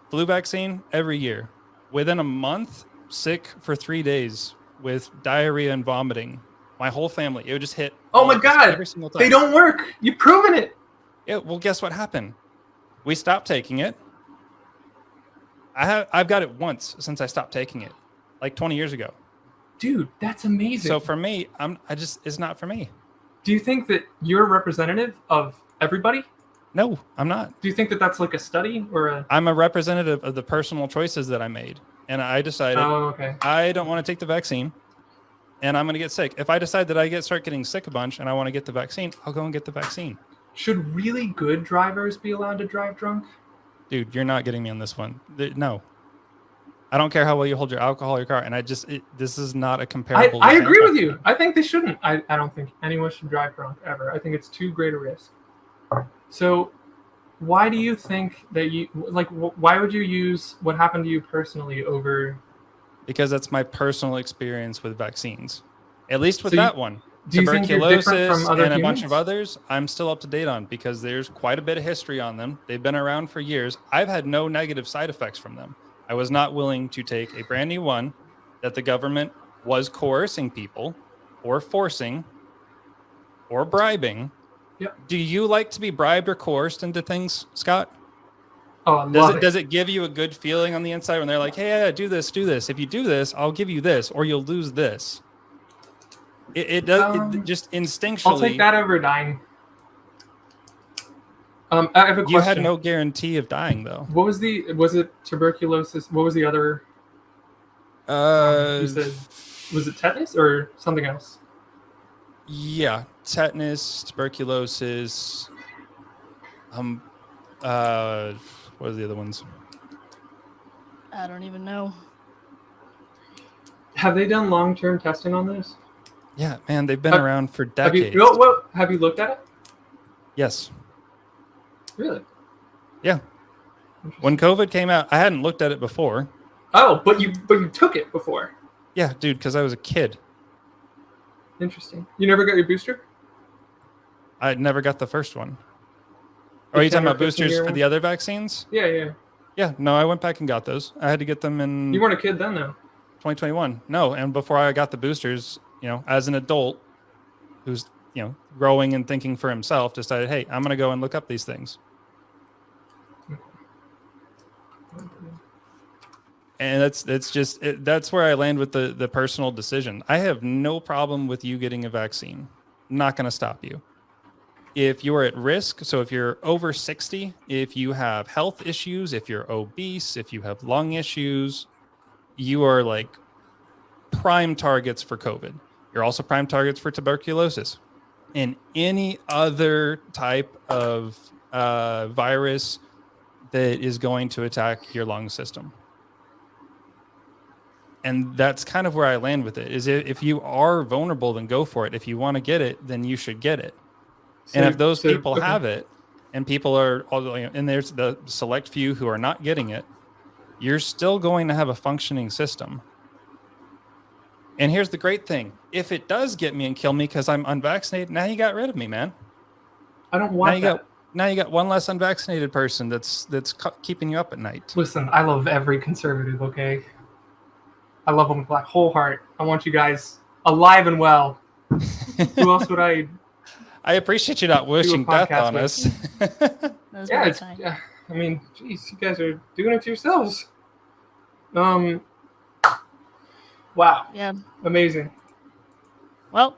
Flu vaccine every year. Within a month, sick for 3 days with diarrhea and vomiting. My whole family, it would just hit. Oh my God, every single time. They don't work. You've proven it. Yeah, well, guess what happened? We stopped taking it. I've got it once since I stopped taking it, like 20 years ago. Dude, that's amazing. So for me, it's not for me. Do you think that you're representative of everybody? No, I'm not. Do you think that that's like a study or a... I'm a representative of the personal choices that I made. And I decided I don't want to take the vaccine and I'm going to get sick. If I decide that I start getting sick a bunch and I want to get the vaccine, I'll go and get the vaccine. Should really good drivers be allowed to drive drunk? Dude, you're not getting me on this one. No. I don't care how well you hold your alcohol in your car. And this is not a comparable. I agree with you. I think they shouldn't. I don't think anyone should drive drunk ever. I think it's too great a risk. So why do you think that why would you use what happened to you personally over? Because that's my personal experience with vaccines. At least with that one. Do you think you're different from other and a humans? bunch of others, I'm still up to date on because there's quite a bit of history on them. They've been around for years. I've had no negative side effects from them. I was not willing to take a brand new one that the government was coercing people or forcing or bribing. Yep. Do you like to be bribed or coerced into things, Scott? Oh, I love it. Does it give you a good feeling on the inside when they're like, hey, yeah, do this. If you do this, I'll give you this, or you'll lose this. It does. It just instinctually. I'll take that over dying. I have a question. You had no guarantee of dying, though. Was it tuberculosis? What was the other? You said, was it tetanus or something else? Yeah, tetanus, tuberculosis. What are the other ones? I don't even know. Have they done long-term testing on this? Yeah, man, they've been around for decades. Have you looked at it? Yes. Really? Yeah. When COVID came out, I hadn't looked at it before. Oh, but you took it before. Yeah, dude, because I was a kid. Interesting. You never got your booster? I never got the first one. Are you talking 10 or about boosters 15-year for one? the other vaccines? Yeah. Yeah, no, I went back and got those. I had to get them in You weren't a kid then, though. 2021. No, and before I got the boosters, as an adult who's, growing and thinking for himself, decided, hey, I'm going to go and look up these things. And that's where I land with the personal decision. I have no problem with you getting a vaccine. I'm not going to stop you. If you're at risk, so if you're over 60, if you have health issues, if you're obese, if you have lung issues, you are like prime targets for COVID. You're also prime targets for tuberculosis and any other type of virus that is going to attack your lung system. And that's kind of where I land with it, is if you are vulnerable, then go for it. If you want to get it, then you should get it. And if those people have it, and people are, and there's the select few who are not getting it, you're still going to have a functioning system. And here's the great thing. If it does get me and kill me because I'm unvaccinated, now you got rid of me, man. I don't want that. Now you got one less unvaccinated person that's keeping you up at night. Listen, I love every conservative, okay? I love them with my whole heart. I want you guys alive and well. Who else would I... I appreciate you not wishing death on us. Yeah, I mean, geez, you guys are doing it to yourselves. Wow. Yeah. Amazing. Well,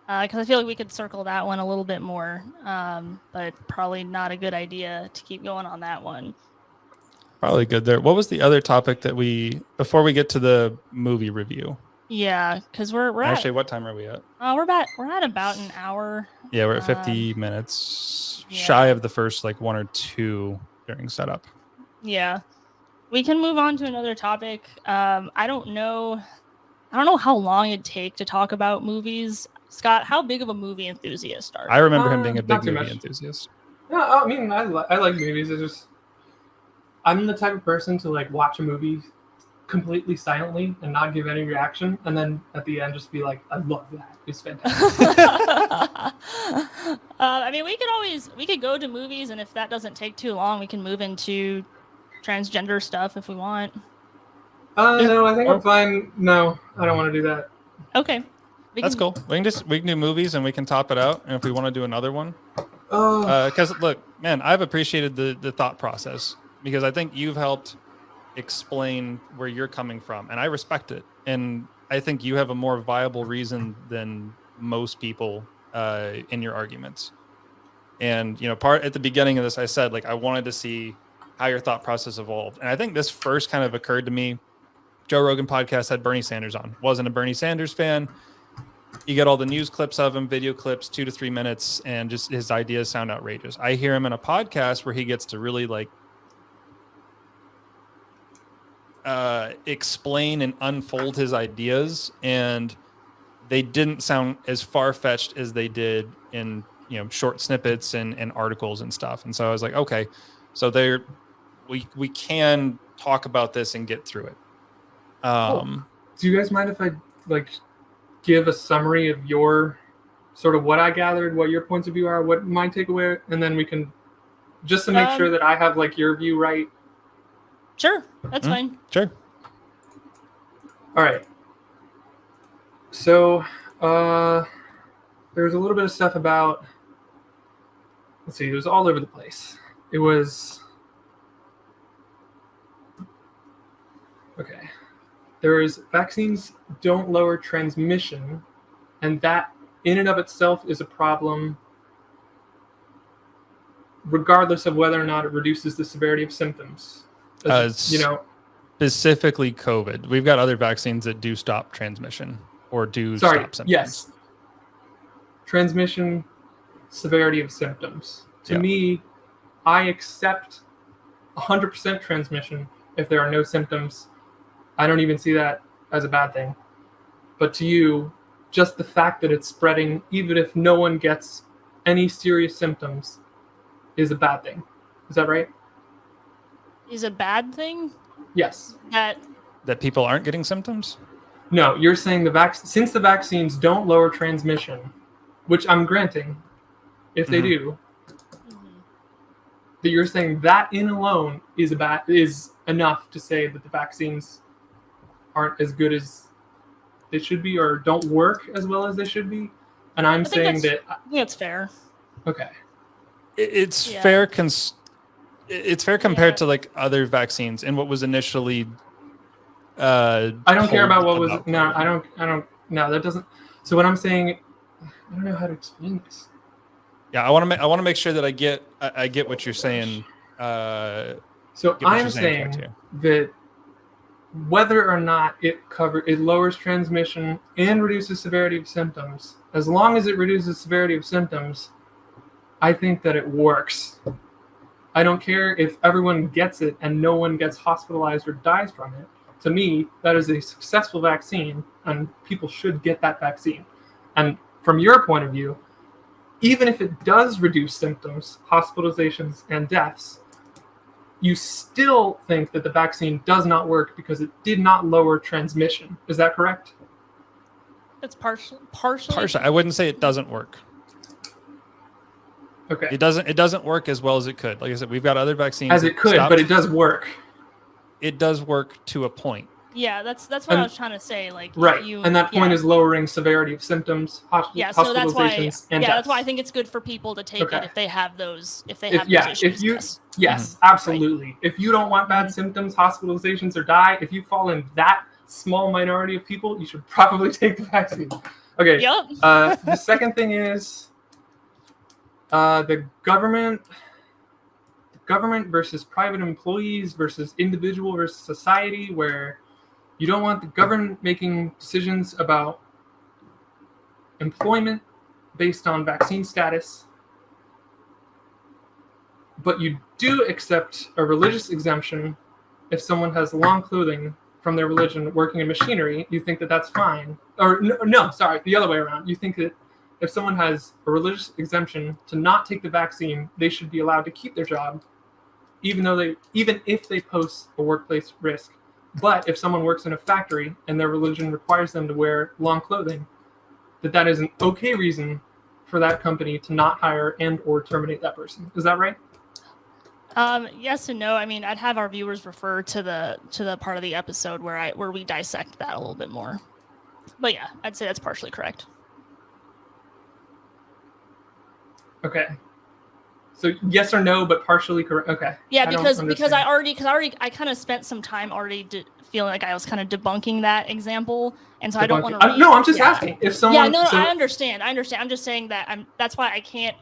because I feel like we could circle that one a little bit more, but probably not a good idea to keep going on that one. Probably good there. What was the other topic that before we get to the movie review? Yeah, because we're actually, what time are we at? We're at about an hour. Yeah, we're at 50 minutes, shy of the first 1 or 2 during setup. Yeah, we can move on to another topic. I don't know how long it'd take to talk about movies. Scott, how big of a movie enthusiast are you? I remember him being a big movie enthusiast. Yeah, I mean, I like movies. I'm the type of person to watch a movie completely silently and not give any reaction, and then at the end just be like, I love that. It's fantastic. I mean, we could go to movies, and if that doesn't take too long, we can move into transgender stuff if we want. No, I think I'm fine. No, I don't want to do that. Okay. That's cool. We can do movies and we can top it out. And if we want to do another one, because look, man, I've appreciated the thought process, because I think you've helped explain where you're coming from, and I respect it. And I think you have a more viable reason than most people in your arguments. And at the beginning of this, I said I wanted to see how your thought process evolved, and I think this first kind of occurred to me. Joe Rogan podcast had Bernie Sanders on. Wasn't a Bernie Sanders fan. You get all the news clips of him, video clips, 2 to 3 minutes, and just his ideas sound outrageous. I hear him in a podcast where he gets to really explain and unfold his ideas, and they didn't sound as far-fetched as they did in short snippets and articles and stuff. And so I was like, okay, so we can talk about this and get through it. Cool. Do you guys mind if I give a summary of your sort of what I gathered, what your points of view are, what my takeaway, and then we can just to make sure that I have your view right? Sure, that's fine. Sure. All right. So there's a little bit of stuff about, let's see, it was all over the place. It was, okay. There's vaccines don't lower transmission, and that in and of itself is a problem regardless of whether or not it reduces the severity of symptoms. Specifically COVID. We've got other vaccines that do stop transmission or stop symptoms. Yes. Transmission, severity of symptoms. To me, I accept 100% transmission if there are no symptoms. I don't even see that as a bad thing. But to you, just the fact that it's spreading, even if no one gets any serious symptoms, is a bad thing. Is that right? Is a bad thing? Yes. That people aren't getting symptoms? No, you're saying since the vaccines don't lower transmission, which I'm granting, if they do, that you're saying that in alone is enough to say that the vaccines aren't as good as they should be or don't work as well as they should be. And I'm saying that I think that's fair. Okay. It's fair. It's fair compared to like other vaccines and what was initially. I don't care about what was. No, I don't. No, that doesn't. So what I'm saying, I don't know how to explain this. Yeah, I want to make sure that I get what you're saying. So I'm saying that whether or not it lowers transmission and reduces severity of symptoms, as long as it reduces severity of symptoms, I think that it works. I don't care if everyone gets it and no one gets hospitalized or dies from it. To me, that is a successful vaccine, and people should get that vaccine. And from your point of view, even if it does reduce symptoms, hospitalizations, and deaths, you still think that the vaccine does not work because it did not lower transmission. Is that correct? It's partially. I wouldn't say it doesn't work. Okay. It doesn't work as well as it could. Like I said, we've got other vaccines. As it could, but it does work. It does work to a point. Yeah, that's what I was trying to say. Like, right, and that point is lowering severity of symptoms, hospitalizations, and deaths. That's why I think it's good for people to take it if they have those. If they have those issues. Yes, absolutely. Right. If you don't want bad symptoms, hospitalizations, or die, if you fall in that small minority of people, you should probably take the vaccine. Okay. Yep. The second thing is the government versus private employees versus individual versus society, where you don't want the government making decisions about employment based on vaccine status, but you do accept a religious exemption if someone has long clothing from their religion working in machinery. You think that that's fine. Or no, sorry, the other way around. You think that if someone has a religious exemption to not take the vaccine, they should be allowed to keep their job, even if they pose a workplace risk. But if someone works in a factory and their religion requires them to wear long clothing, that is an okay reason for that company to not hire and or terminate that person. Is that right? Yes and no. I mean, I'd have our viewers refer to the part of the episode where we dissect that a little bit more. But yeah, I'd say that's partially correct. Okay. So yes or no, but partially correct. Okay. Yeah, because I kind of spent some time already feeling like I was kind of debunking that example, and so I don't want to. No, I'm just asking if someone. Yeah, no, I understand. I'm just saying that that's why I can't.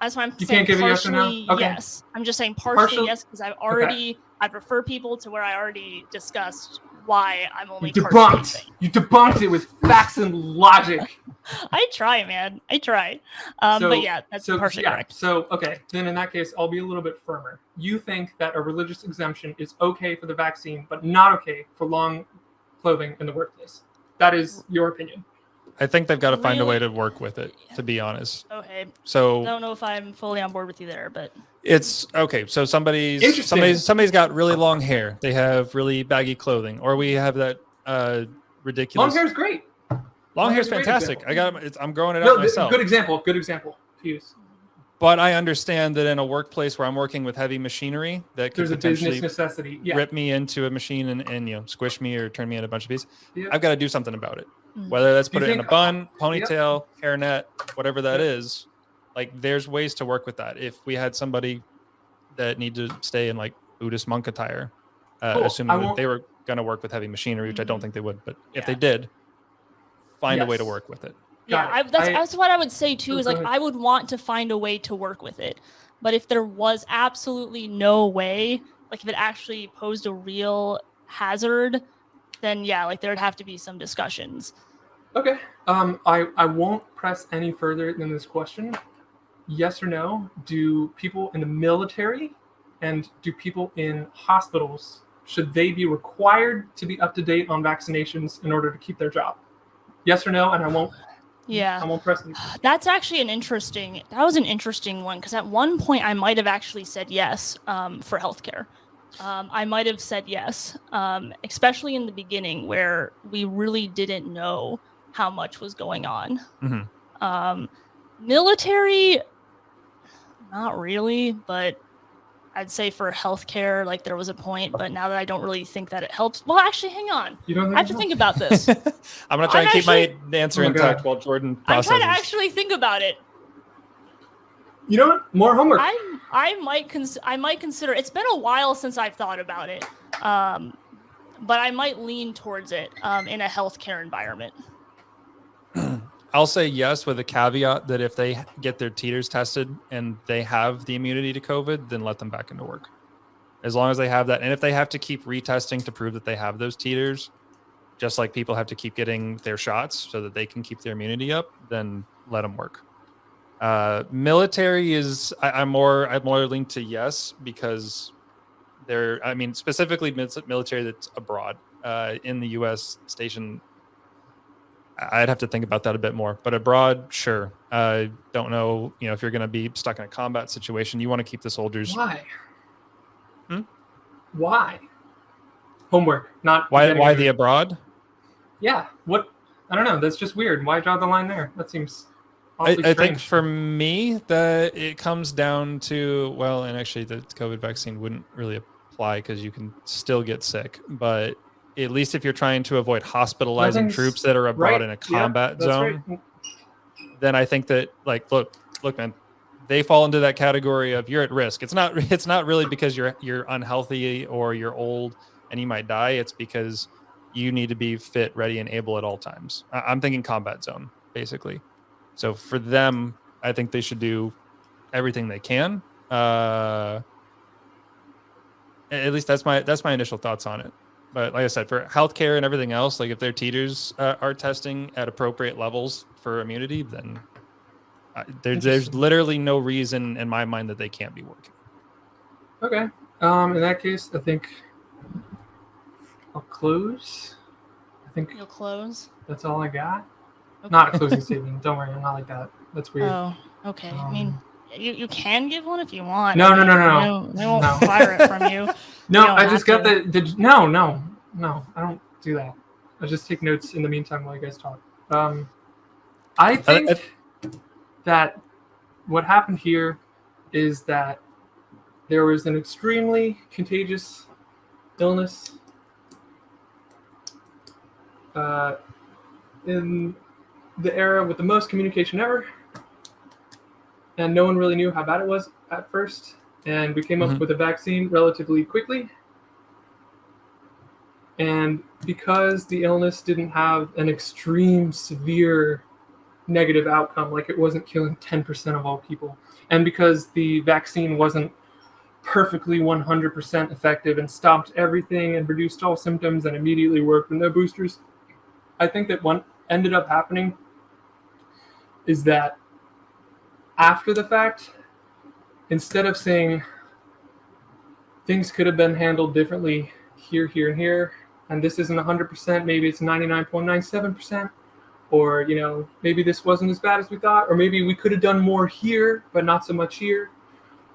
That's why I'm you saying can't give partially a yes or no? Okay. Yes. I'm just saying partially yes because I'd refer people to where I already discussed why I'm only debunked. You debunked it with facts and logic. I try, man. I try. But yeah, that's partially correct. So, okay. Then in that case, I'll be a little bit firmer. You think that a religious exemption is okay for the vaccine, but not okay for long clothing in the workplace. That is your opinion. I think they've got to find a way to work with it, to be honest. Okay. So I don't know if I'm fully on board with you there, but it's okay. So somebody's got really long hair. They have really baggy clothing, or we have that ridiculous. Long hair is great. Long hair is fantastic. I'm growing it out myself. Good example to use. But I understand that in a workplace where I'm working with heavy machinery, that could potentially rip me into a machine and squish me or turn me into a bunch of pieces. Yeah. I've got to do something about it. Whether that's put it in a bun, ponytail, hairnet, whatever that is, like there's ways to work with that. If we had somebody that needed to stay in like Buddhist monk attire, assuming they were going to work with heavy machinery, which I don't think they would, but if they did, find a way to work with it. Yeah, that's what I would say too, is like I would want to find a way to work with it. But if there was absolutely no way, like if it actually posed a real hazard, then yeah, like there'd have to be some discussions. Okay. I won't press any further than this question. Yes or no, do people in the military and do people in hospitals, should they be required to be up to date on vaccinations in order to keep their job? Yes or no, and I won't press anything. That's actually an interesting one, because at one point I might have actually said yes for healthcare. I might have said yes, especially in the beginning where we really didn't know how much was going on. Mm-hmm. Military, not really, but I'd say for healthcare, like there was a point, but now that I don't really think that it helps. Well, actually, hang on. You don't think I have to think about this. I'm gonna try and keep my answer intact while Jordan processes. I'm trying to actually think about it. You know what? More homework. I might consider. It's been a while since I've thought about it, but I might lean towards it in a healthcare environment. I'll say yes with a caveat that if they get their titers tested and they have the immunity to COVID, then let them back into work. As long as they have that. And if they have to keep retesting to prove that they have those titers, just like people have to keep getting their shots so that they can keep their immunity up, then let them work. Military is, I'm more linked to yes, because specifically military that's abroad. In the U.S. station, I'd have to think about that a bit more, but abroad, sure. Don't know, if you're going to be stuck in a combat situation, you want to keep the soldiers. Why? Why? Homework, not why the abroad? Yeah. What? I don't know. That's just weird. Why draw the line there? That seems I think for me that it comes down to, well, and actually the COVID vaccine wouldn't really apply because you can still get sick, but at least if you're trying to avoid hospitalizing troops that are abroad in a combat zone, then I think that, like, look, man, they fall into that category of you're at risk. It's not really because you're unhealthy or you're old and you might die. It's because you need to be fit, ready, and able at all times. I'm thinking combat zone, basically. So for them, I think they should do everything they can. At least that's my initial thoughts on it. But like I said, for healthcare and everything else, like if their titers are testing at appropriate levels for immunity, then there's literally no reason in my mind that they can't be working. Okay. In that case, I think I'll close. I think you'll close. That's all I got. Okay. Not a closing statement. Don't worry, I'm not like that. That's weird. Oh, okay. I mean, you can give one if you want. No. We won't fire it from you. No, I just got the no. I don't do that. I'll just take notes in the meantime while you guys talk. I think that what happened here is that there was an extremely contagious illness in the era with the most communication ever, and no one really knew how bad it was at first, and we came up with a vaccine relatively quickly. And because the illness didn't have an extreme severe negative outcome, like it wasn't killing 10% of all people, and because the vaccine wasn't perfectly 100% effective and stopped everything and reduced all symptoms and immediately worked with no boosters, I think that what ended up happening is that after the fact, instead of saying things could have been handled differently here, and here, and this isn't 100%, maybe it's 99.97%, or, maybe this wasn't as bad as we thought, or maybe we could have done more here, but not so much here,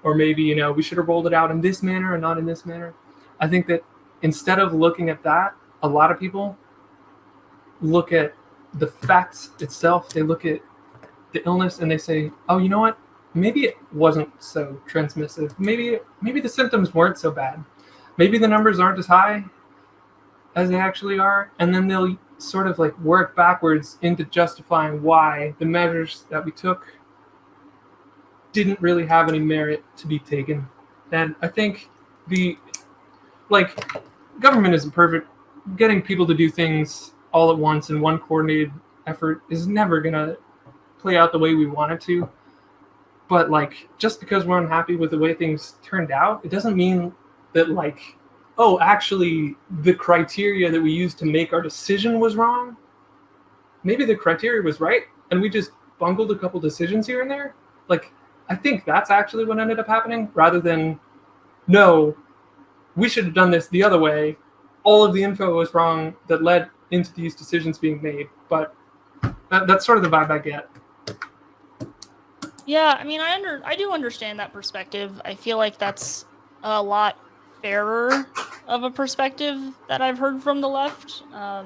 or maybe, we should have rolled it out in this manner and not in this manner. I think that instead of looking at that, a lot of people look at the facts itself. They look at the illness and they say, oh, you know what? Maybe it wasn't so transmissive. Maybe the symptoms weren't so bad. Maybe the numbers aren't as high as they actually are. And then they'll sort of like work backwards into justifying why the measures that we took didn't really have any merit to be taken. And I think government isn't perfect. Getting people to do things all at once in one coordinated effort is never going to play out the way we want it to. But just because we're unhappy with the way things turned out, it doesn't mean that actually the criteria that we used to make our decision was wrong. Maybe the criteria was right and we just bungled a couple decisions here and there. I think that's actually what ended up happening, rather than, no, we should have done this the other way. All of the info was wrong that led into these decisions being made. But that's sort of the vibe I get. Yeah, I mean, I do understand that perspective. I feel like that's a lot fairer of a perspective that I've heard from the left. I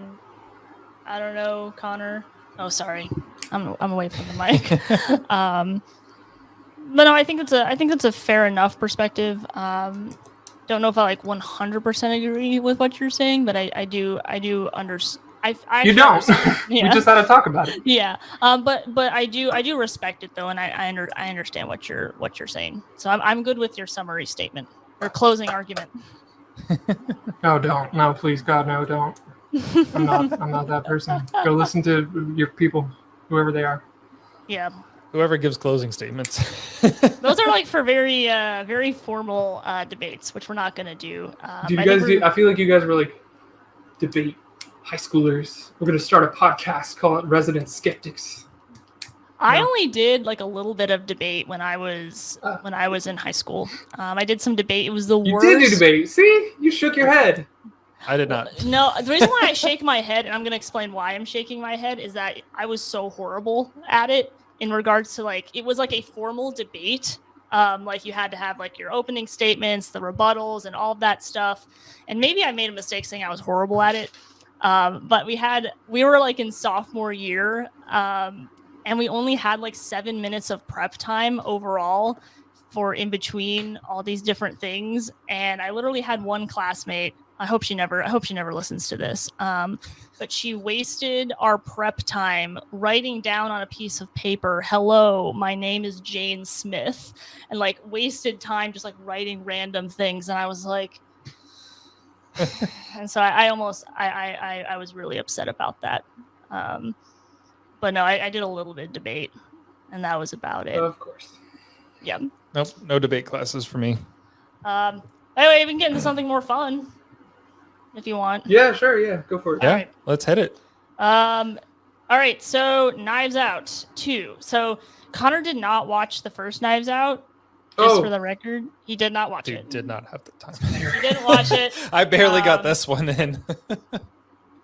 don't know, Connor. Oh, sorry, I'm away from the mic. But no, I think that's a fair enough perspective. Don't know if I like 100% agree with what you're saying, but I do understand. I You actually don't. understand. We Yeah. just had to talk about it. Yeah. But I do respect it though, and I understand what you're saying. So I'm good with your summary statement or closing argument. No, don't. No, please, God, no, don't. I'm not that person. Go listen to your people, whoever they are. Yeah. Whoever gives closing statements. Those are like for very formal debates, which we're not going to do. Do you guys do? I feel like you guys were like debate high schoolers. We're gonna start a podcast, call it Resident Skeptics. I No. only did like a little bit of debate when I was in high school. I did some debate. It was the You worst. did do debate. See, you shook your head. I did not. No, the reason why I shake my head, and I'm going to explain why I'm shaking my head, is that I was so horrible at it in regards to like, it was like a formal debate. Like you had to have like your opening statements, the rebuttals, and all of that stuff. And maybe I made a mistake saying I was horrible at it. But we were like in sophomore year, and we only had like 7 minutes of prep time overall for in between all these different things. And I literally had one classmate. I hope she never listens to this. But she wasted our prep time writing down on a piece of paper, "Hello, my name is Jane Smith," and like wasted time just like writing random things. And I was like, and so I was really upset about that. But no, I did a little bit of debate, and that was about it. Of course. Yeah. Nope, no debate classes for me. Anyway, we can get into something more fun if you want. Yeah, sure. Yeah, go for it. Yeah, right. let's hit it. All right, so Knives Out 2. So Connor did not watch the first Knives Out. Just for the record, he did not watch it. Did not have the time. He didn't watch it. I barely got this one in.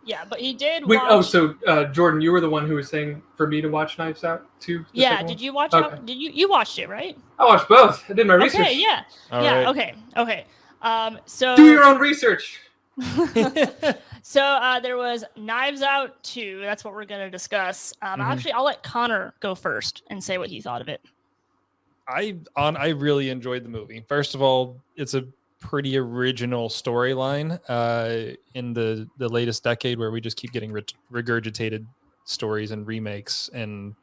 Yeah, but he did Wait, watch... so Jordan, you were the one who was saying for me to watch Knives Out too? Yeah, did you watch it? Did you watched it, right? I watched both. I did my research. Okay, yeah. All yeah, right. okay. So do your own research. So there was Knives Out 2. That's what we're going to discuss. Actually, I'll let Connor go first and say what he thought of it. I really enjoyed the movie. First of all, it's a pretty original storyline in the latest decade, where we just keep getting regurgitated stories and remakes, and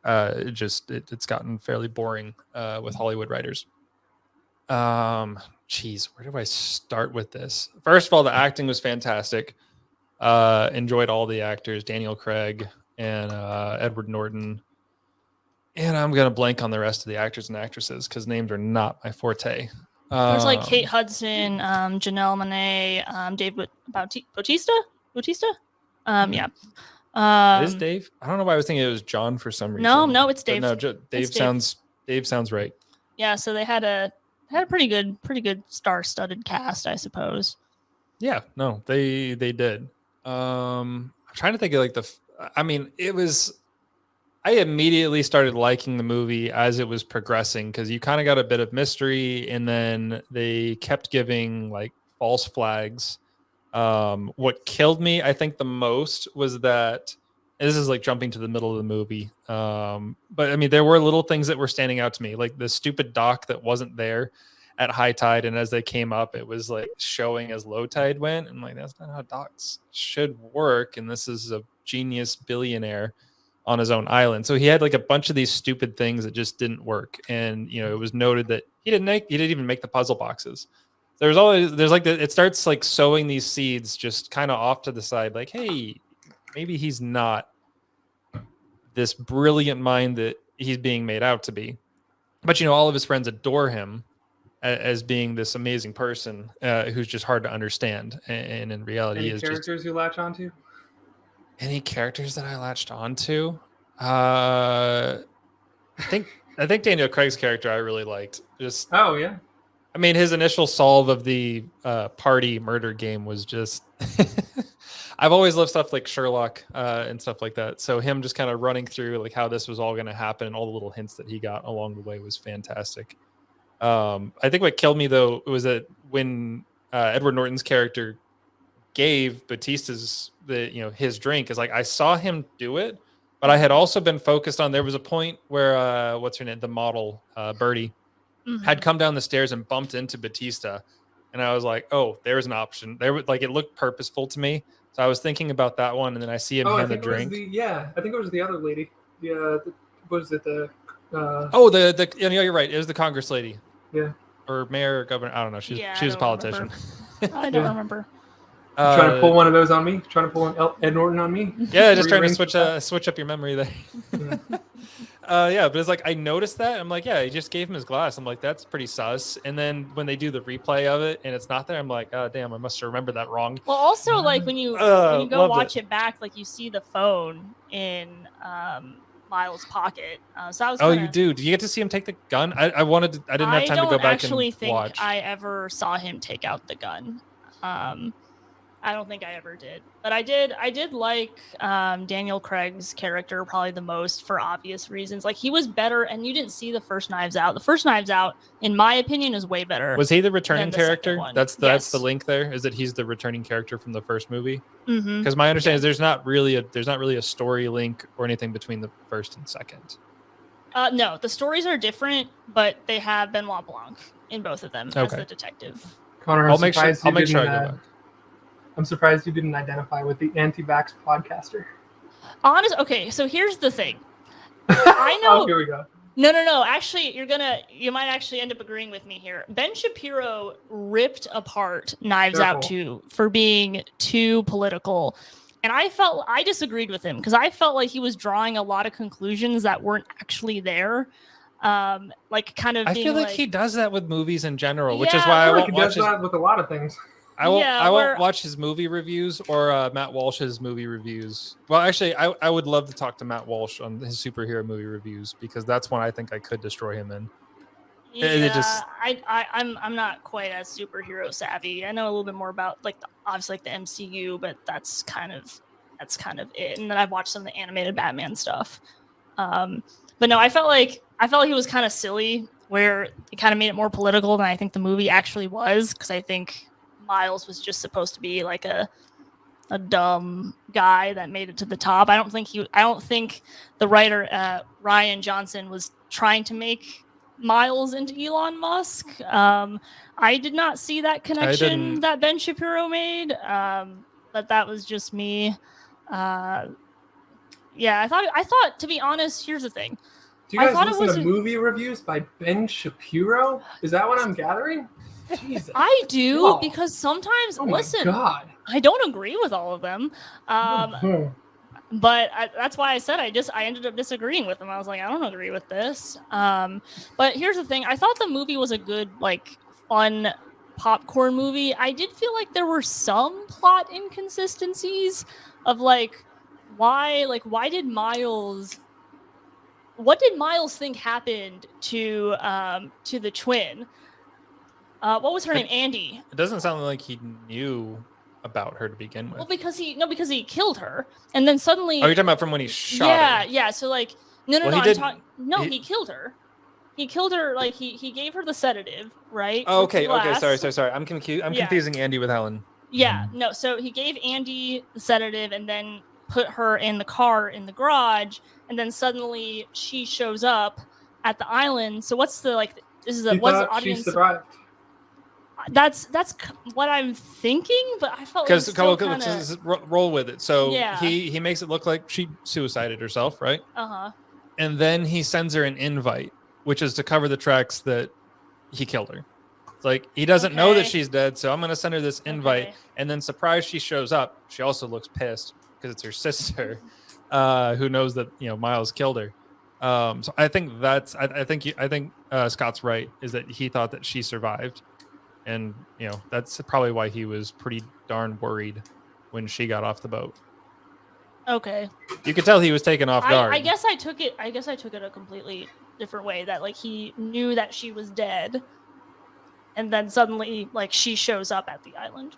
it's gotten fairly boring with Hollywood writers. Geez, where do I start with this? First of all, the acting was fantastic. Enjoyed all the actors, Daniel Craig and Edward Norton. And I'm going to blank on the rest of the actors and actresses because names are not my forte. There's like Kate Hudson, Janelle Monáe, Dave Bautista? Yeah. It is Dave? I don't know why I was thinking it was John for some reason. No, it's Dave. But no, Dave sounds right. Yeah, so they had a pretty good star-studded cast, I suppose. Yeah, no, they did. I'm trying to think of like it was... I immediately started liking the movie as it was progressing because you kind of got a bit of mystery, and then they kept giving like false flags. What killed me, I think, the most was that, and this is like jumping to the middle of the movie. But I mean, there were little things that were standing out to me, like the stupid dock that wasn't there at high tide, and as they came up, it was like showing as low tide went. And like, that's not how docks should work. And this is a genius billionaire on his own island, so he had like a bunch of these stupid things that just didn't work. And it was noted that he didn't even make the puzzle boxes. There's like it starts like sowing these seeds just kind of off to the side, like, hey, maybe he's not this brilliant mind that he's being made out to be. But all of his friends adore him as being this amazing person who's just hard to understand, and in reality, any characters you latch onto? Any characters that I latched onto? I think Daniel Craig's character I really liked. Just oh yeah. I mean, his initial solve of the party murder game was just... I've always loved stuff like Sherlock and stuff like that. So him just kind of running through like how this was all going to happen and all the little hints that he got along the way was fantastic. I think what killed me though was that when Edward Norton's character gave Bautista's his drink, is like I saw him do it, But I had also been focused on. There was a point where what's her name, the model Birdie, had come down the stairs and bumped into Batista, and I was like, oh, there's an option. There was like it looked purposeful to me, so I was thinking about that one, and then I see him hand the drink. I think it was the other lady. Yeah, was it the? You're right. It was the Congress lady. Yeah. Or mayor or governor. I don't know. She was a politician. I don't remember. Trying to pull one of those on me? Trying to pull an Ed Norton on me? Yeah, just trying to switch up your memory there. But it's like I noticed that. I'm like, yeah, he just gave him his glass. I'm like, that's pretty sus. And then when they do the replay of it and it's not there, I'm like, oh damn, I must have remembered that wrong. Well, also like when you go watch it back, like you see the phone in Miles' pocket. So I was. You do. Do you get to see him take the gun? I didn't have time to go back and watch. I don't actually think I ever saw him take out the gun. I don't think I ever did, but I did like Daniel Craig's character probably the most for obvious reasons. Like he was better, and you didn't see the first Knives Out. The first Knives Out, in my opinion, is way better. Was he the returning character? That's the link there. Is that he's the returning character from the first movie? Because my understanding is there's not really a story link or anything between the first and second. No, the stories are different, but they have Benoit Blanc in both of them as the detective. Connor, I'll make sure I go back. I'm surprised you didn't identify with the anti-vax podcaster. Okay, so here's the thing. I know. Here we go. No. Actually, you might actually end up agreeing with me here. Ben Shapiro ripped apart Knives Out 2 for being too political. And I disagreed with him because I felt like he was drawing a lot of conclusions that weren't actually there. I feel like he does that with movies in general, which is why I won't watch that with a lot of things. I won't watch his movie reviews or Matt Walsh's movie reviews. Well, actually, I would love to talk to Matt Walsh on his superhero movie reviews because that's one I think I could destroy him in. I'm not quite as superhero savvy. I know a little bit more about obviously the MCU, but that's kind of it. And then I've watched some of the animated Batman stuff. But no, I felt like he was kind of silly where it kind of made it more political than I think the movie actually was, because I think Miles was just supposed to be like a dumb guy that made it to the top. I don't think the writer Ryan Johnson was trying to make Miles into Elon Musk. I did not see that connection that Ben Shapiro made, but that was just me. I thought to be honest, here's the thing. Do you guys listen to movie reviews by Ben Shapiro? Is that what I'm gathering? Jesus. I do because sometimes God. I don't agree with all of them. But that's why I said I ended up disagreeing with them. I was like, I don't agree with this. But here's the thing. I thought the movie was a good, fun popcorn movie. I did feel like there were some plot inconsistencies of what did Miles think happened to the twin? What was her name? Andy. It doesn't sound like he knew about her to begin with. Well, because he killed her, and then suddenly. Oh, you're talking about from when he shot her. Yeah. So he killed her. He killed her. He gave her the sedative, right? Oh, okay. Sorry. I'm confused. I'm confusing Andy with Helen. Yeah. No. So he gave Andy the sedative, and then put her in the car in the garage, and then suddenly she shows up at the island. So what's the This is what's the audience? She survived. That's what I'm thinking, but I felt because roll with it. So he makes it look like she suicided herself, right? And then he sends her an invite, which is to cover the tracks that he killed her. It's like he doesn't know that she's dead, so I'm gonna send her this invite, and then surprise, she shows up. She also looks pissed because it's her sister, who knows that Miles killed her. So I think I think Scott's right, is that he thought that she survived. And, that's probably why he was pretty darn worried when she got off the boat. Okay. You could tell he was taken off guard. I guess I took it a completely different way, that he knew that she was dead, and then suddenly she shows up at the island.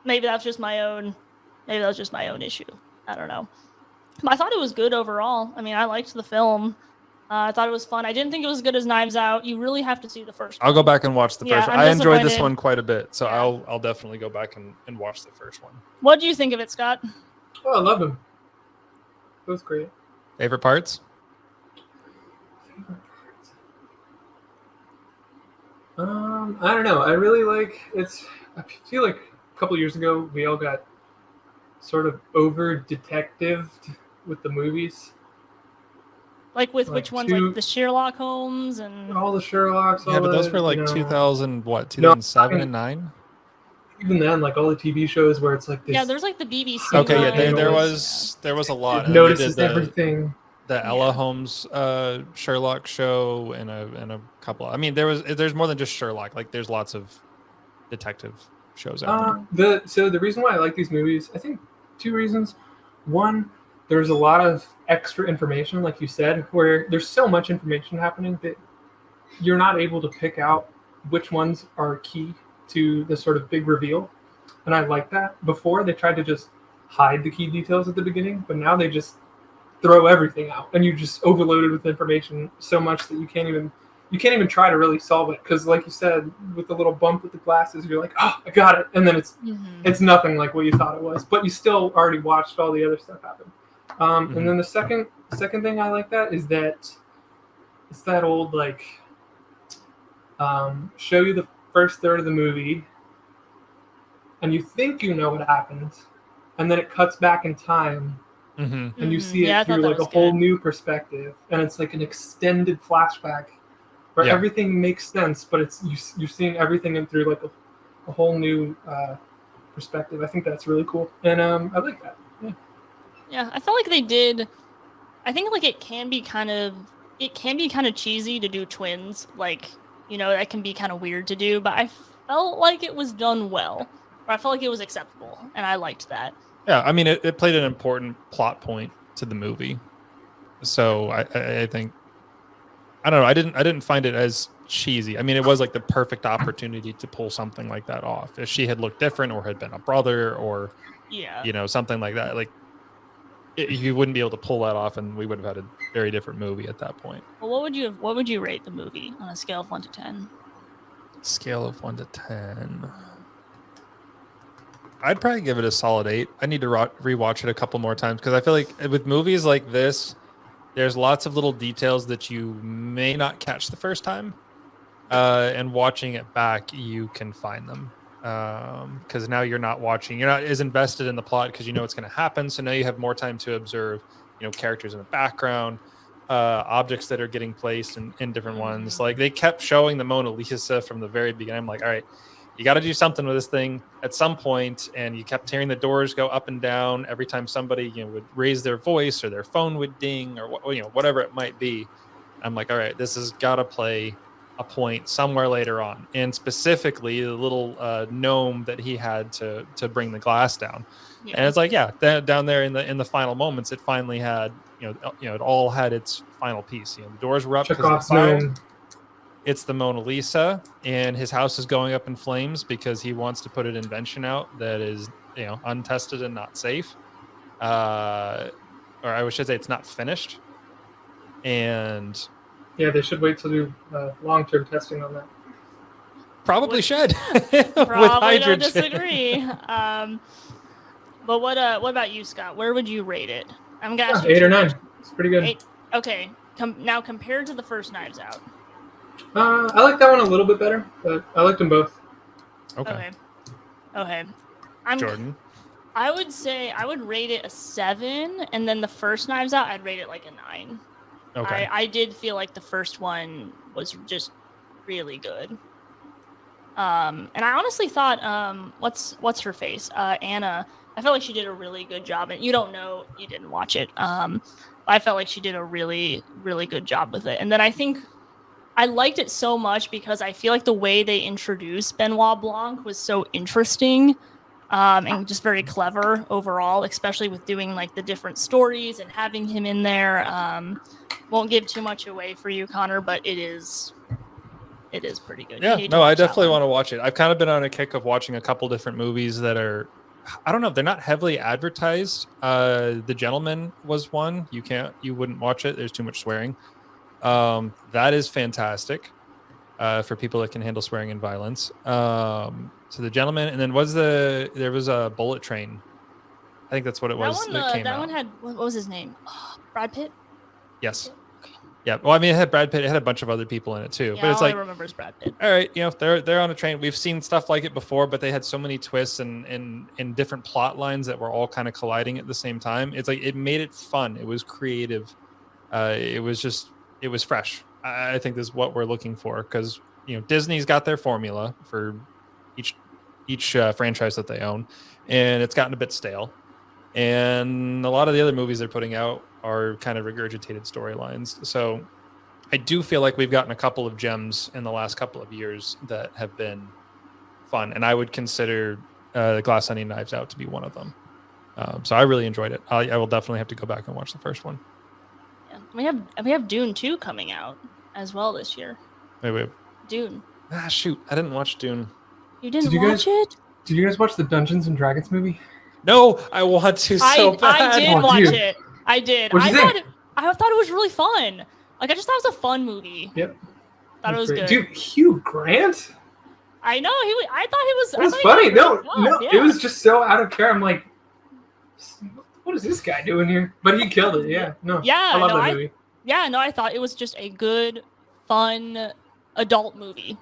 Maybe that's just my own issue. I don't know. But I thought it was good overall. I mean, I liked the film. I thought it was fun. I didn't think it was as good as Knives Out. You really have to see the first one. I'll go back and watch the first one. I enjoyed this one quite a bit, so I'll definitely go back and watch the first one. What do you think of it, Scott? Oh, I love him. both great. Favorite parts? I don't know. I really like it's. I feel like a couple years ago we all got sort of over detectived with the movies. Like with Like which ones? Like the Sherlock Holmes and all the Sherlocks. Yeah, all but those the, were like 2000, what, 2007 and 9? Even then, like all the TV shows where it's like this. yeah, there's like the BBC. Okay, yeah, ones. there was a lot. It And then they did notices everything. the Ella Holmes Sherlock show and a couple. I mean, there's more than just Sherlock. Like there's lots of detective shows out there. So the reason why I like these movies, I think 2 reasons. One, there's a lot of extra information, like you said, where there's so much information happening that you're not able to pick out which ones are key to the sort of big reveal. And I like that. Before, they tried to just hide the key details at the beginning, but now they just throw everything out, and you're just overloaded with information so much that you can't even try to really solve it, because like you said, with the little bump with the glasses, you're like, oh, I got it, and then it's nothing like what you thought it was, but you still already watched all the other stuff happen. And then the second thing I like that is that it's that old like show you the first third of the movie and you think you know what happened, and then it cuts back in time. And you see it through like a whole new perspective, and it's like an extended flashback where everything makes sense, but it's you're seeing everything in through like a whole new perspective. I think that's really cool, and I like that. Yeah, I felt like they did. I think like it can be kind of cheesy to do twins, like that can be kind of weird to do, but I felt like it was done well, or I felt like it was acceptable, and I liked that. Yeah, I mean, it played an important plot point to the movie, so I think I don't know. I didn't find it as cheesy. I mean, it was like the perfect opportunity to pull something like that off. If she had looked different, or had been a brother, or something like that, like you wouldn't be able to pull that off, and we would have had a very different movie at that point. Well, what would you rate the movie on a scale of 1 to 10? Scale of 1 to 10. I'd probably give it a solid 8. I need to rewatch it a couple more times, because I feel like with movies like this, there's lots of little details that you may not catch the first time, and watching it back, you can find them, because now you're not as invested in the plot, because you know what's going to happen. So now you have more time to observe, characters in the background, objects that are getting placed in different ones. Like they kept showing the Mona Lisa from the very beginning. I'm like, all right, you got to do something with this thing at some point. And you kept hearing the doors go up and down every time somebody would raise their voice, or their phone would ding, or whatever it might be. I'm like, all right, this has got to play a point somewhere later on. And specifically the little gnome that he had to bring the glass down. Yeah. And it's like, down there in the final moments, it finally had it all had its final piece. The doors were up because of the fire. It's the Mona Lisa, and his house is going up in flames because he wants to put an invention out that is, untested and not safe. Or I should say it's not finished. And yeah, they should wait to do long-term testing on that. Probably should. Probably don't disagree. But what about you, Scott? Where would you rate it? I'm gonna ask you 8 or 9. It's pretty good. 8. Okay. Now compared to the first Knives Out. I like that one a little bit better, but I liked them both. Okay. Jordan. I would say I would rate it a 7, and then the first Knives Out, I'd rate it like a 9. Okay. I did feel like the first one was just really good. And I honestly thought, what's her face? Anna. I felt like she did a really good job, and you don't know, you didn't watch it. I felt like she did a really, really good job with it. And then I think I liked it so much because I feel like the way they introduced Benoit Blanc was so interesting, and just very clever overall, especially with doing like the different stories and having him in there. Won't give too much away for you, Connor, but it is pretty good. Yeah, no, I definitely want to watch it. I've kind of been on a kick of watching a couple different movies that are, I don't know, they're not heavily advertised. The Gentleman was one. You wouldn't watch it. There's too much swearing. That is fantastic for people that can handle swearing and violence. So The Gentleman, and then there was a Bullet Train. think that's what it was. That one had, what was his name? Brad Pitt? Yes. Yeah. Well, I mean, it had Brad Pitt. It had a bunch of other people in it too. Yeah, but it's all like, I remember is Brad Pitt. all right, they're on a train. We've seen stuff like it before, but they had so many twists and different plot lines that were all kind of colliding at the same time. It's like it made it fun. It was creative. It was fresh. I think this is what we're looking for because Disney's got their formula for each franchise that they own, and it's gotten a bit stale. And a lot of the other movies they're putting out are kind of regurgitated storylines. So I do feel like we've gotten a couple of gems in the last couple of years that have been fun. And I would consider the Glass Onion Knives Out to be one of them. So I really enjoyed it. I will definitely have to go back and watch the first one. Yeah. We have Dune 2 coming out as well this year. Wait. Dune. Shoot. I didn't watch Dune. You didn't watch it? Did you guys watch the Dungeons and Dragons movie? No, I want to so bad. I did watch it. I did. I thought it was really fun. Like, I just thought it was a fun movie. Yep. Thought it was good. Dude, Hugh Grant? I know. I thought he was. It was funny. No, yeah. It was just so out of character. I'm like, what is this guy doing here? But he killed it. Yeah. No. Yeah. I love that movie. I thought it was just a good, fun adult movie.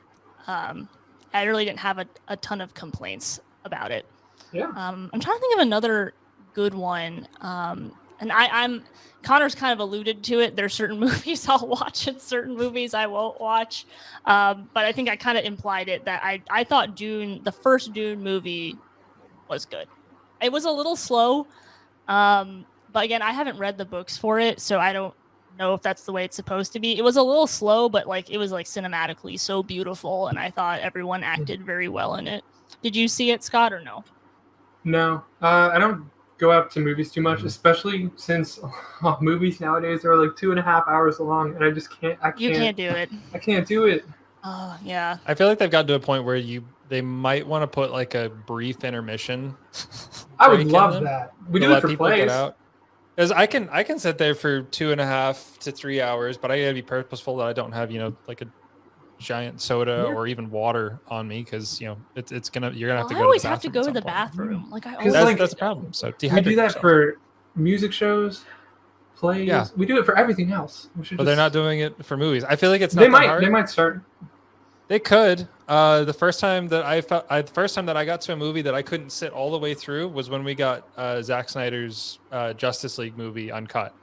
I really didn't have a ton of complaints about it. Yeah. I'm trying to think of another good one. And I'm Connor's kind of alluded to it. There's certain movies I'll watch and certain movies I won't watch. But I think I kind of implied it that I thought the first Dune movie was good. It was a little slow. But again, I haven't read the books for it, so I don't know if that's the way it's supposed to be. It was a little slow, but it was cinematically so beautiful, and I thought everyone acted very well in it. Did you see it, Scott, or no? No, I don't go out to movies too much, especially since movies nowadays are 2.5 hours long, and I just can't. You can't do it. I can't do it. Oh yeah. I feel like they've gotten to a point where they might want to put a brief intermission. I would love that. We do it for plays. Because I can sit there for 2.5 to 3 hours, but I gotta be purposeful that I don't have a giant soda or even water on me because you're gonna have to go. I always have to go to the bathroom. That's a problem. So we do that for music shows, plays. Yeah. We do it for everything else. But they're not doing it for movies. I feel like it's not. They might start. They could. The first time that I got to a movie that I couldn't sit all the way through was when we got Zack Snyder's Justice League movie uncut,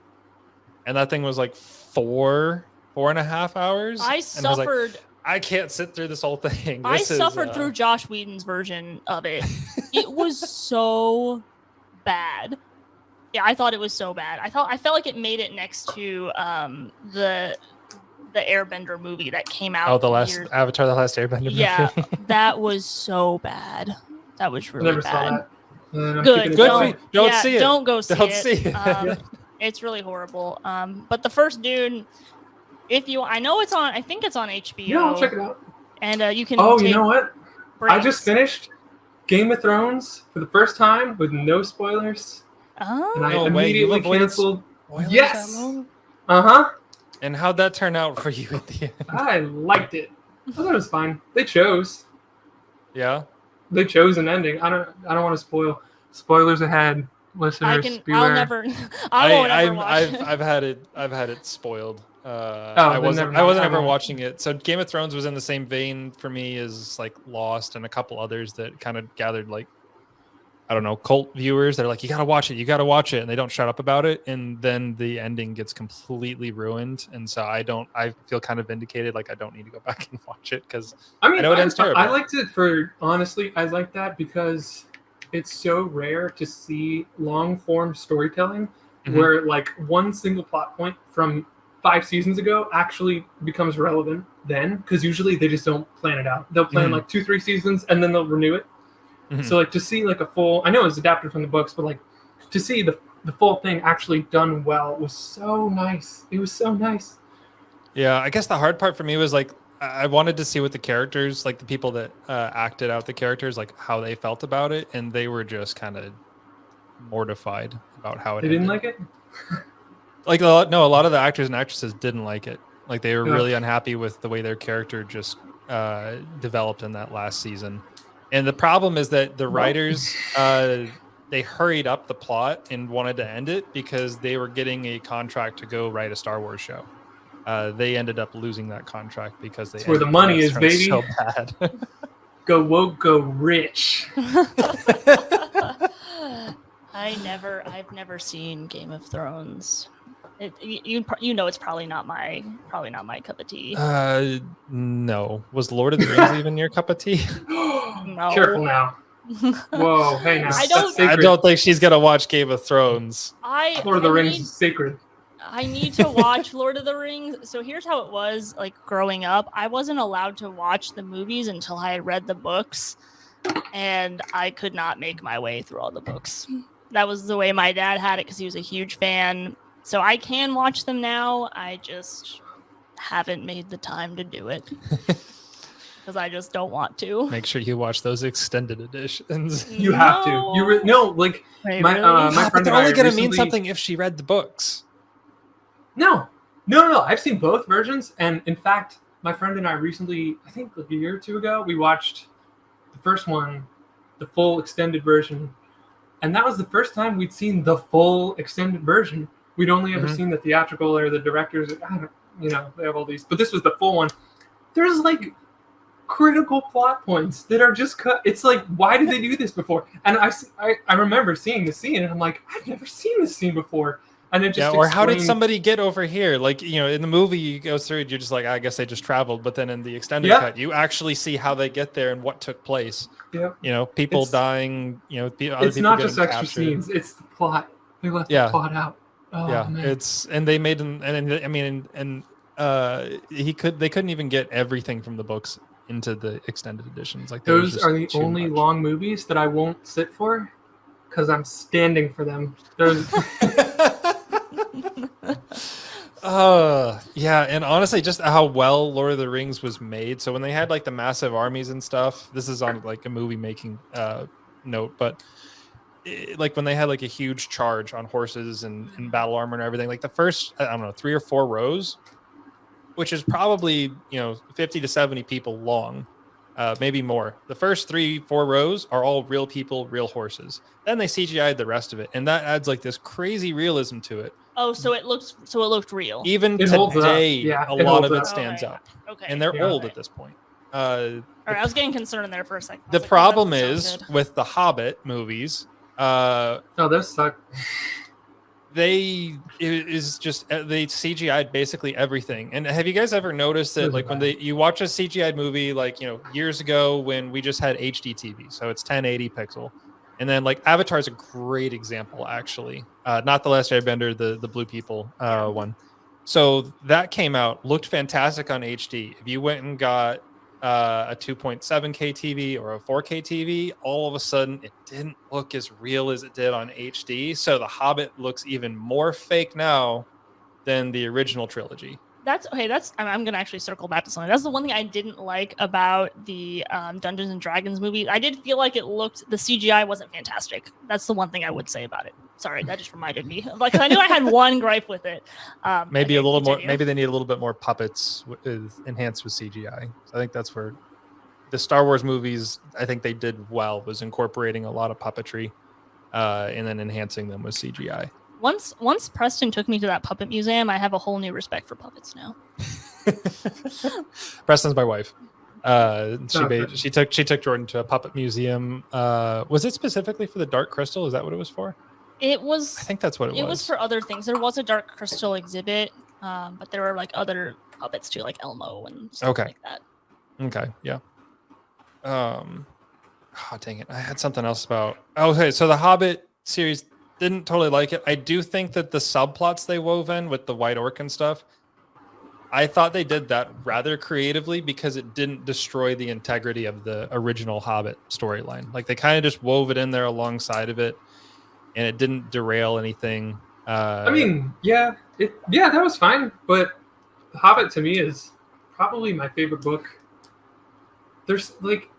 and that thing was 4.5 hours. I suffered. I can't sit through this whole thing. I suffered through Josh Whedon's version of it. It was so bad. Yeah, I thought it was so bad. I felt like it made it next to the Airbender movie that came out. Oh, the last Avatar, the last Airbender movie. Yeah, that was so bad. That was really Never bad. Saw that. Good. Don't see it. Don't go see don't it. See it. It's really horrible. But the first Dune, I think it's on HBO. Yeah, I'll check it out. And you can. Oh, you know what? Breaks. I just finished Game of Thrones for the first time with no spoilers. Oh. And I immediately canceled. Yes. Uh-huh. And how'd that turn out for you at the end? I liked it. I thought it was fine. They chose. Yeah. They chose an ending. I don't want to spoil. Spoilers ahead, listeners. Beware. I've had it spoiled. I wasn't ever watching it. So Game of Thrones was in the same vein for me as Lost and a couple others that kind of gathered I don't know, cult viewers. They're like, you gotta watch it, and they don't shut up about it, and then the ending gets completely ruined. And so I feel kind of vindicated. I don't need to go back and watch it because I know it ends terrible. I liked it honestly, I like that because it's so rare to see long form storytelling where one single plot point from 5 seasons ago actually becomes relevant then, because usually they just don't plan it out. They'll plan 2-3 seasons and then they'll renew it. So to see a full, I know it's adapted from the books, but to see the full thing actually done well was so nice. It was so nice. Yeah, I guess the hard part for me was I wanted to see what the characters, the people that acted out the characters, how they felt about it, and they were just kind of mortified about how it. They didn't like it. No, a lot of the actors and actresses didn't like it. They were really unhappy with the way their character just developed in that last season. And the problem is that the writers they hurried up the plot and wanted to end it because they were getting a contract to go write a Star Wars show. They ended up losing that contract because they That's where the money is, baby. So bad. Go woke, go rich. I've never seen Game of Thrones. You know it's probably not my cup of tea. No. Was Lord of the Rings even your cup of tea? No. Careful now. Whoa, hey now. I don't think she's gonna watch Game of Thrones. Lord of the Rings is sacred. I need to watch Lord of the Rings. So here's how it was like growing up. I wasn't allowed to watch the movies until I had read the books, and I could not make my way through all the books. That was the way my dad had it because he was a huge fan. So I can watch them now. I just haven't made the time to do it because I just don't want to. Make sure you watch those extended editions. You have to. Like Wait, my really? my friend they're and I only gonna recently... mean something if she read the books. No. I've seen both versions, and in fact, my friend and I recently, I think like a year or two ago, we watched the first one, the full extended version, and that was the first time we'd seen the full extended version. We'd only ever seen the theatrical or the directors. They have all these, but this was the full one. There's like critical plot points that are just cut. It's like, why did they do this before? And I remember seeing the scene, and I'm like, I've never seen this scene before. And it just or how did somebody get over here? Like, in the movie you go through it, you're just like, I guess they just traveled. But then in the extended cut, you actually see how they get there and what took place. Yeah. People dying. Other it's people not just getting extra captured. scenes. It's the plot. They left the plot out. Oh, yeah, man. and they made him, they couldn't even get everything from the books into the extended editions. Like those are the only long movies that I won't sit for because I'm standing for them. Those. Yeah, and honestly, just how well Lord of the Rings was made. So when they had like the massive armies and stuff, this is on like a movie making note, but like when they had like a huge charge on horses and battle armor and everything, like the first, I don't know, 3 or 4 rows, which is probably 50 to 70 people long, maybe more. The first 3-4 rows are all real people, real horses. Then they CGI'd the rest of it, and that adds like this crazy realism to it. Oh, so it looked real. Even today, a lot of it stands up. Okay. And they're old at this point. All right, I was getting concerned there for a second. The problem is with the Hobbit movies. Those suck. They CGI'd basically everything. And have you guys ever noticed that like when you watch a CGI'd movie like years ago when we just had HD TV, so it's 1080 pixel, and then like Avatar is a great example actually. Not The Last Airbender, the Blue People one. So that came out, looked fantastic on HD. If you went and got a 2.7K TV or a 4K TV, all of a sudden it didn't look as real as it did on HD. So The Hobbit looks even more fake now than the original trilogy. That's okay. I'm gonna actually circle back to something. That's the one thing I didn't like about the Dungeons and Dragons movie. I did feel like the CGI wasn't fantastic. That's the one thing I would say about it. Sorry, that just reminded me. Like I knew I had one gripe with it. Maybe a little more. Maybe they need a little bit more puppets enhanced with CGI. So I think that's where the Star Wars movies, I think they did well, was incorporating a lot of puppetry and then enhancing them with CGI. Once Preston took me to that puppet museum, I have a whole new respect for puppets now. Preston's my wife. She took Jordan to a puppet museum. Was it specifically for the Dark Crystal? Is that what it was for? It was. I think that's what it was. It was for other things. There was a Dark Crystal exhibit, but there were like other puppets too, like Elmo and stuff like that. Okay, yeah. Dang it! I had something else about. Okay, so the Hobbit series, didn't totally like it. I do think that the subplots they wove in with the White Orc and stuff, I thought they did that rather creatively because it didn't destroy the integrity of the original Hobbit storyline. Like they kind of just wove it in there alongside of it, and it didn't derail anything. That was fine. But The Hobbit to me is probably my favorite book. There's like,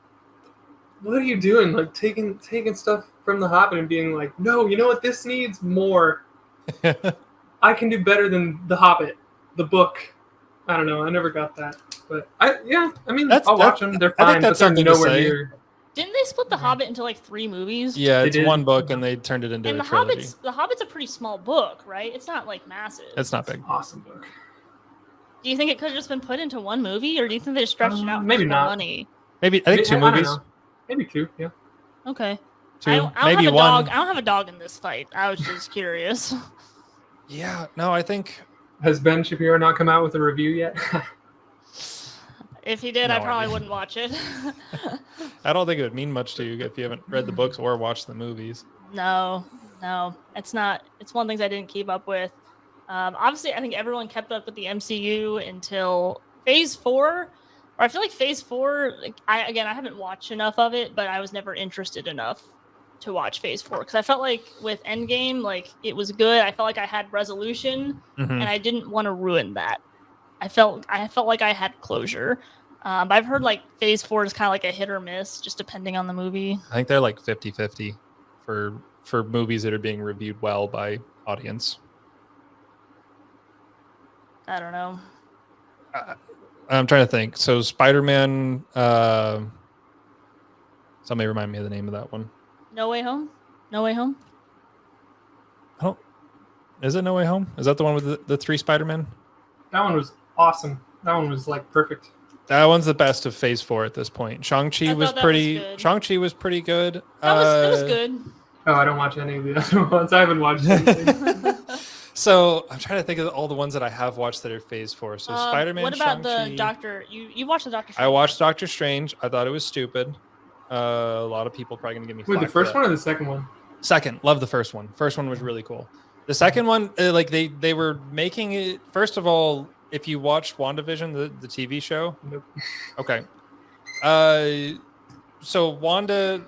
what are you doing? Like taking stuff from The Hobbit and being like, no, you know what? This needs more. I can do better than The Hobbit, the book. I don't know. I never got that, but I'll watch them. They're fine, but they're nowhere near. Didn't they split The Hobbit into like 3 movies? Yeah, it's did. one book, and they turned it into And a trilogy. The Hobbit's a pretty small book, right? It's not like massive. It's not big. Awesome book. Do you think it could have just been put into one movie, or do you think they stretched it out for maybe more not. money? Maybe I think 2 I don't movies. know. Maybe 2. Yeah. Okay. 2, I don't maybe have a 1. dog. I don't have a dog in this fight. I was just curious. Yeah, no, I think Has Ben Shapiro not come out with a review yet? If he did, No I probably idea. wouldn't watch it. I don't think it would mean much to you if you haven't read the books or watched the movies. No, it's not. It's one of the things I didn't keep up with. Obviously, I think everyone kept up with the MCU until Phase 4. Or I feel like Phase 4. Like, I haven't watched enough of it, but I was never interested enough to watch Phase 4 because I felt like with Endgame, like it was good. I felt like I had resolution, and I didn't want to ruin that. I felt like I had closure. But I've heard like Phase 4 is kind of like a hit or miss, just depending on the movie. I think they're like 50-50 for movies that are being reviewed well by audience. I don't know. I'm trying to think. So Spider-Man, somebody remind me of the name of that one. No Way Home? No Way Home? Oh, is it No Way Home? Is that the one with the 3 Spider-Men? That one was awesome. That one was like perfect. That one's the best of Phase 4 at this point. Shang-Chi was pretty. Shang-Chi was pretty good. It was good. Oh, I don't watch any of the other ones. I haven't watched anything. So I'm trying to think of all the ones that I have watched that are Phase 4. So Spider-Man. What about Shang-Chi. the Doctor? You watched the Doctor Strange? I watched Doctor Strange. I thought it was stupid. A lot of people probably gonna give me. Wait, the flack for first that. one or the second one? Second, love the first one. First one was really cool. The second one, like they were making it. First of all, if you watch WandaVision, the TV show, Nope. okay. So Wanda,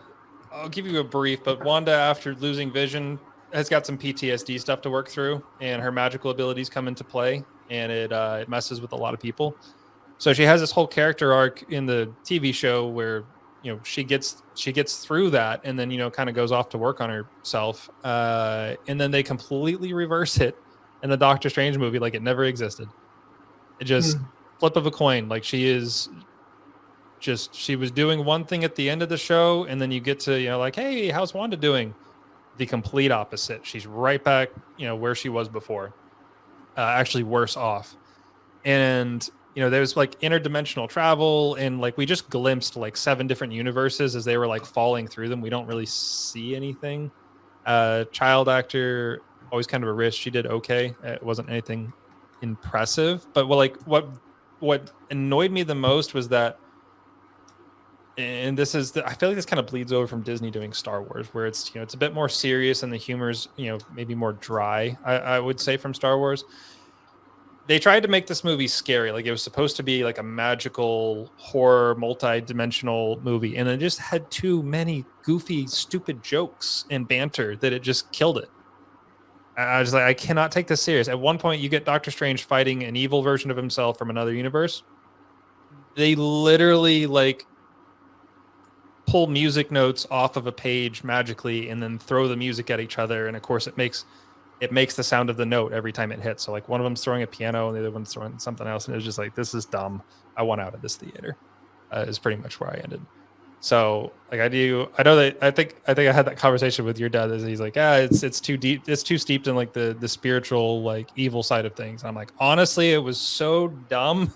I'll give you a brief, but Wanda, after losing Vision, has got some PTSD stuff to work through, and her magical abilities come into play, and it messes with a lot of people. So she has this whole character arc in the TV show where she gets through that, and then kind of goes off to work on herself, and then they completely reverse it in the Doctor Strange movie, like it never existed. It just flip of a coin. Like she was doing one thing at the end of the show, and then you get to like, hey, how's Wanda doing? The complete opposite. She's right back where she was before, actually worse off. And there's like interdimensional travel, and like we just glimpsed like 7 different universes as they were like falling through them. We don't really see anything. Child actor, always kind of a risk. She did okay. It wasn't anything impressive, but what annoyed me the most was that, and this is I feel like this kind of bleeds over from Disney doing Star Wars, where it's it's a bit more serious and the humor's maybe more dry. I would say from Star Wars. They tried to make this movie scary, like it was supposed to be like a magical horror, multi-dimensional movie, and it just had too many goofy, stupid jokes and banter that it just killed it. I was like, I cannot take this serious. At one point, you get Doctor Strange fighting an evil version of himself from another universe. They literally like pull music notes off of a page magically and then throw the music at each other, and of course, it makes the sound of the note every time it hits. So like one of them's throwing a piano and the other one's throwing something else. And it was just like, this is dumb. I want out of this theater. Is pretty much where I ended. So like I think I had that conversation with your dad. He's like, it's too deep. It's too steeped in like the spiritual, like evil side of things. And I'm like, honestly, it was so dumb.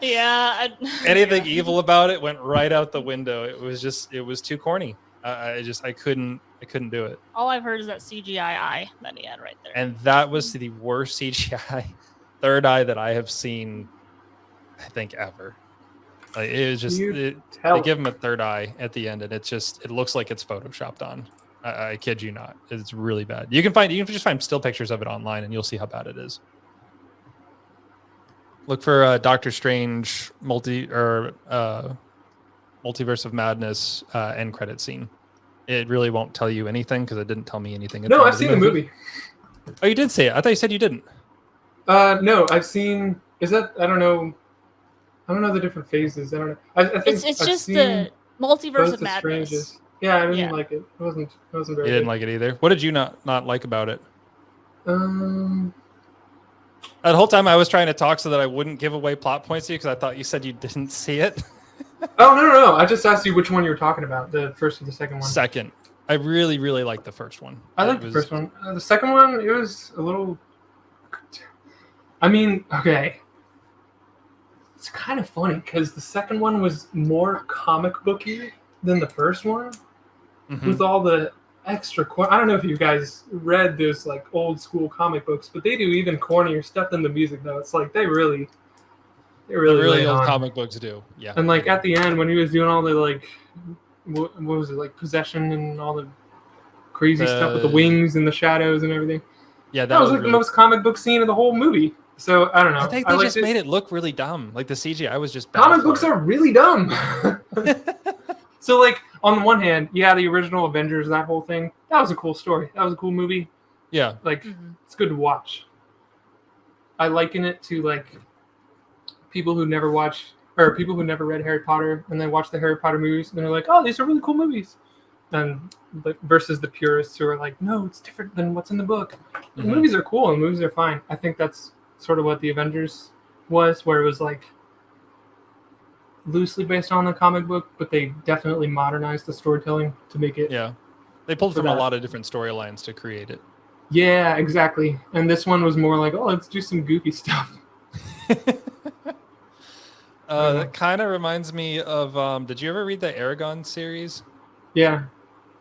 Yeah. Anything evil about it went right out the window. It was too corny. I couldn't do it. All I've heard is that CGI eye that he had right there. And that was the worst CGI third eye that I have seen, I think, ever. Like, it was just they give him a third eye at the end, and it looks like it's photoshopped on. I kid you not. It's really bad. You can just find still pictures of it online, and you'll see how bad it is. Look for Doctor Strange Multiverse of Madness end credit scene. It really won't tell you anything because it didn't tell me anything. No, I've seen the movie. Oh, you did say it. I thought you said you didn't. No, I've seen. Is that I don't know the different phases. I don't know. I think it's just the Multiverse of Madness. Strangest. Yeah, I didn't like it. It wasn't very You good. didn't like it either. What did you not like about it? Um, The whole time I was trying to talk so that I wouldn't give away plot points to you because I thought you said you didn't see it. Oh no! I just asked you which one you were talking about, the first or the second one. Second. I really, really like the first one. I like the first one. The second one, it was a little. I mean, okay. It's kind of funny because the second one was more comic booky than the first one, with all the extra. I don't know if you guys read those like old school comic books, but they do even cornier stuff than the music. Though it's like they really old on. comic books do. Yeah. And like at the end when he was doing all the like, what was it, like possession and all the crazy stuff with the wings and the shadows and everything. Yeah, that was like the most comic book scene of the whole movie. So I don't know. I think they just made it look really dumb. Like the CGI was just bad. Comic books are really dumb. So like on the one hand, yeah, the original Avengers, that whole thing, that was a cool story. That was a cool movie. Yeah. Like it's good to watch. I liken it to like people who never watch or people who never read Harry Potter and then watch the Harry Potter movies and they're like, oh, these are really cool movies. And like versus the purists who are like, no, it's different than what's in the book. The movies are cool and movies are fine. I think that's sort of what the Avengers was, where it was like loosely based on the comic book, but they definitely modernized the storytelling to make it. Yeah, they pulled from a lot of different storylines to create it. Yeah, exactly. And this one was more like, oh, let's do some goofy stuff. That kind of reminds me of. Did you ever read the Aragon series? Yeah.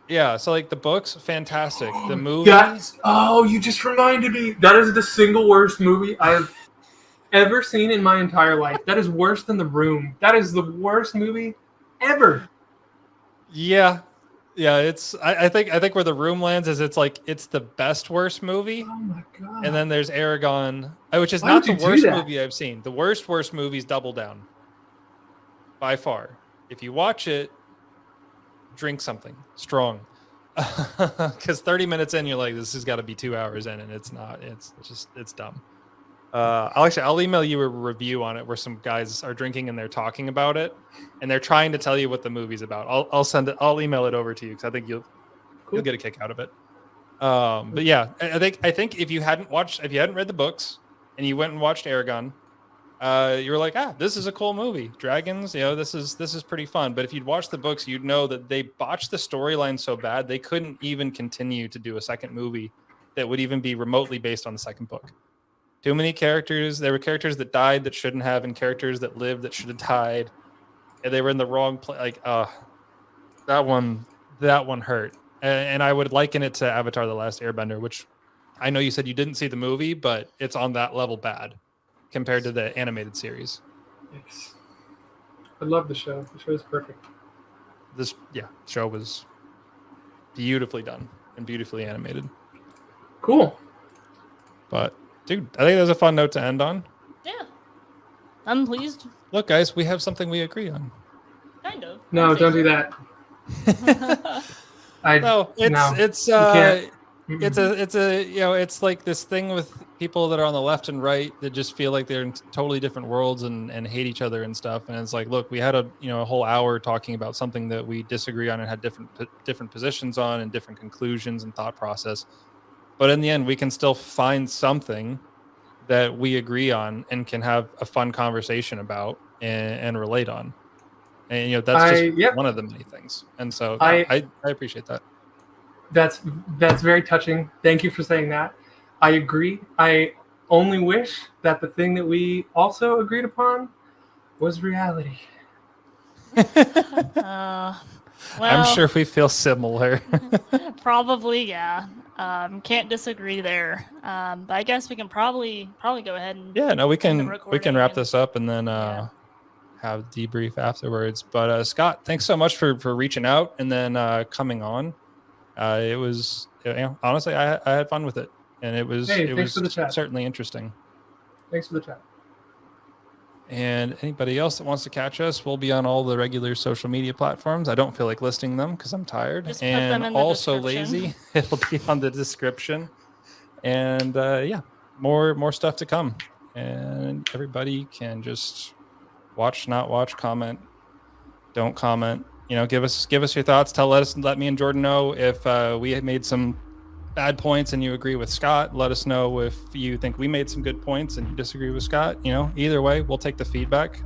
Yeah. So like the books, fantastic. The movie. You just reminded me. That is the single worst movie I've ever seen in my entire life. That is worse than The Room. That is the worst movie ever. Yeah. Yeah, it's. I think where The Room lands is it's like it's the best worst movie. Oh my god! And then there's Aragon, which is not the worst movie I've seen. The worst movies Double Down. By far, if you watch it, drink something strong, because 30 minutes in you're like, this has got to be 2 hours in, and it's not. It's dumb. I'll email you a review on it where some guys are drinking and they're talking about it, and they're trying to tell you what the movie's about. I'll email it over to you because I think you'll get a kick out of it. But yeah, I think if you hadn't read the books and you went and watched Aragon, you were like, this is a cool movie. Dragons, this is pretty fun. But if you'd watched the books, you'd know that they botched the storyline so bad they couldn't even continue to do a second movie that would even be remotely based on the second book. Too many characters. There were characters that died that shouldn't have, and characters that lived that should have died. And they were in the wrong place. Like, that one hurt. And I would liken it to Avatar: The Last Airbender, which I know you said you didn't see the movie, but it's on that level bad compared to the animated series. Yes. I love the show. The show is perfect. The show was beautifully done and beautifully animated. Cool. But, dude, I think that was a fun note to end on. Yeah. I'm pleased. Look, guys, we have something we agree on. Kind of. No, don't do that. It's like this thing with people that are on the left and right that just feel like they're in totally different worlds and hate each other and stuff. And it's like, look, we had a whole hour talking about something that we disagree on and had different positions on and different conclusions and thought process. But in the end, we can still find something that we agree on and can have a fun conversation about and relate on. And that's just one of the many things. And so I appreciate that. That's very touching. Thank you for saying that. I agree. I only wish that the thing that we also agreed upon was reality. Well, I'm sure we feel similar. Probably, yeah. Can't disagree there. But I guess we can probably go ahead and we can wrap this up and then have debrief afterwards. But Scott, thanks so much for reaching out and then coming on. It was honestly I had fun with it, and it was certainly interesting. Thanks for the chat. And anybody else that wants to catch us, we'll be on all the regular social media platforms. I don't feel like listing them because I'm tired and also lazy. It'll be on the description. And more stuff to come. And everybody can just watch, not watch, comment, don't comment. Give us your thoughts. Let me and Jordan know if we had made some bad points and you agree with Scott. Let us know if you think we made some good points and you disagree with Scott. Either way, we'll take the feedback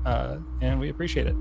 and we appreciate it.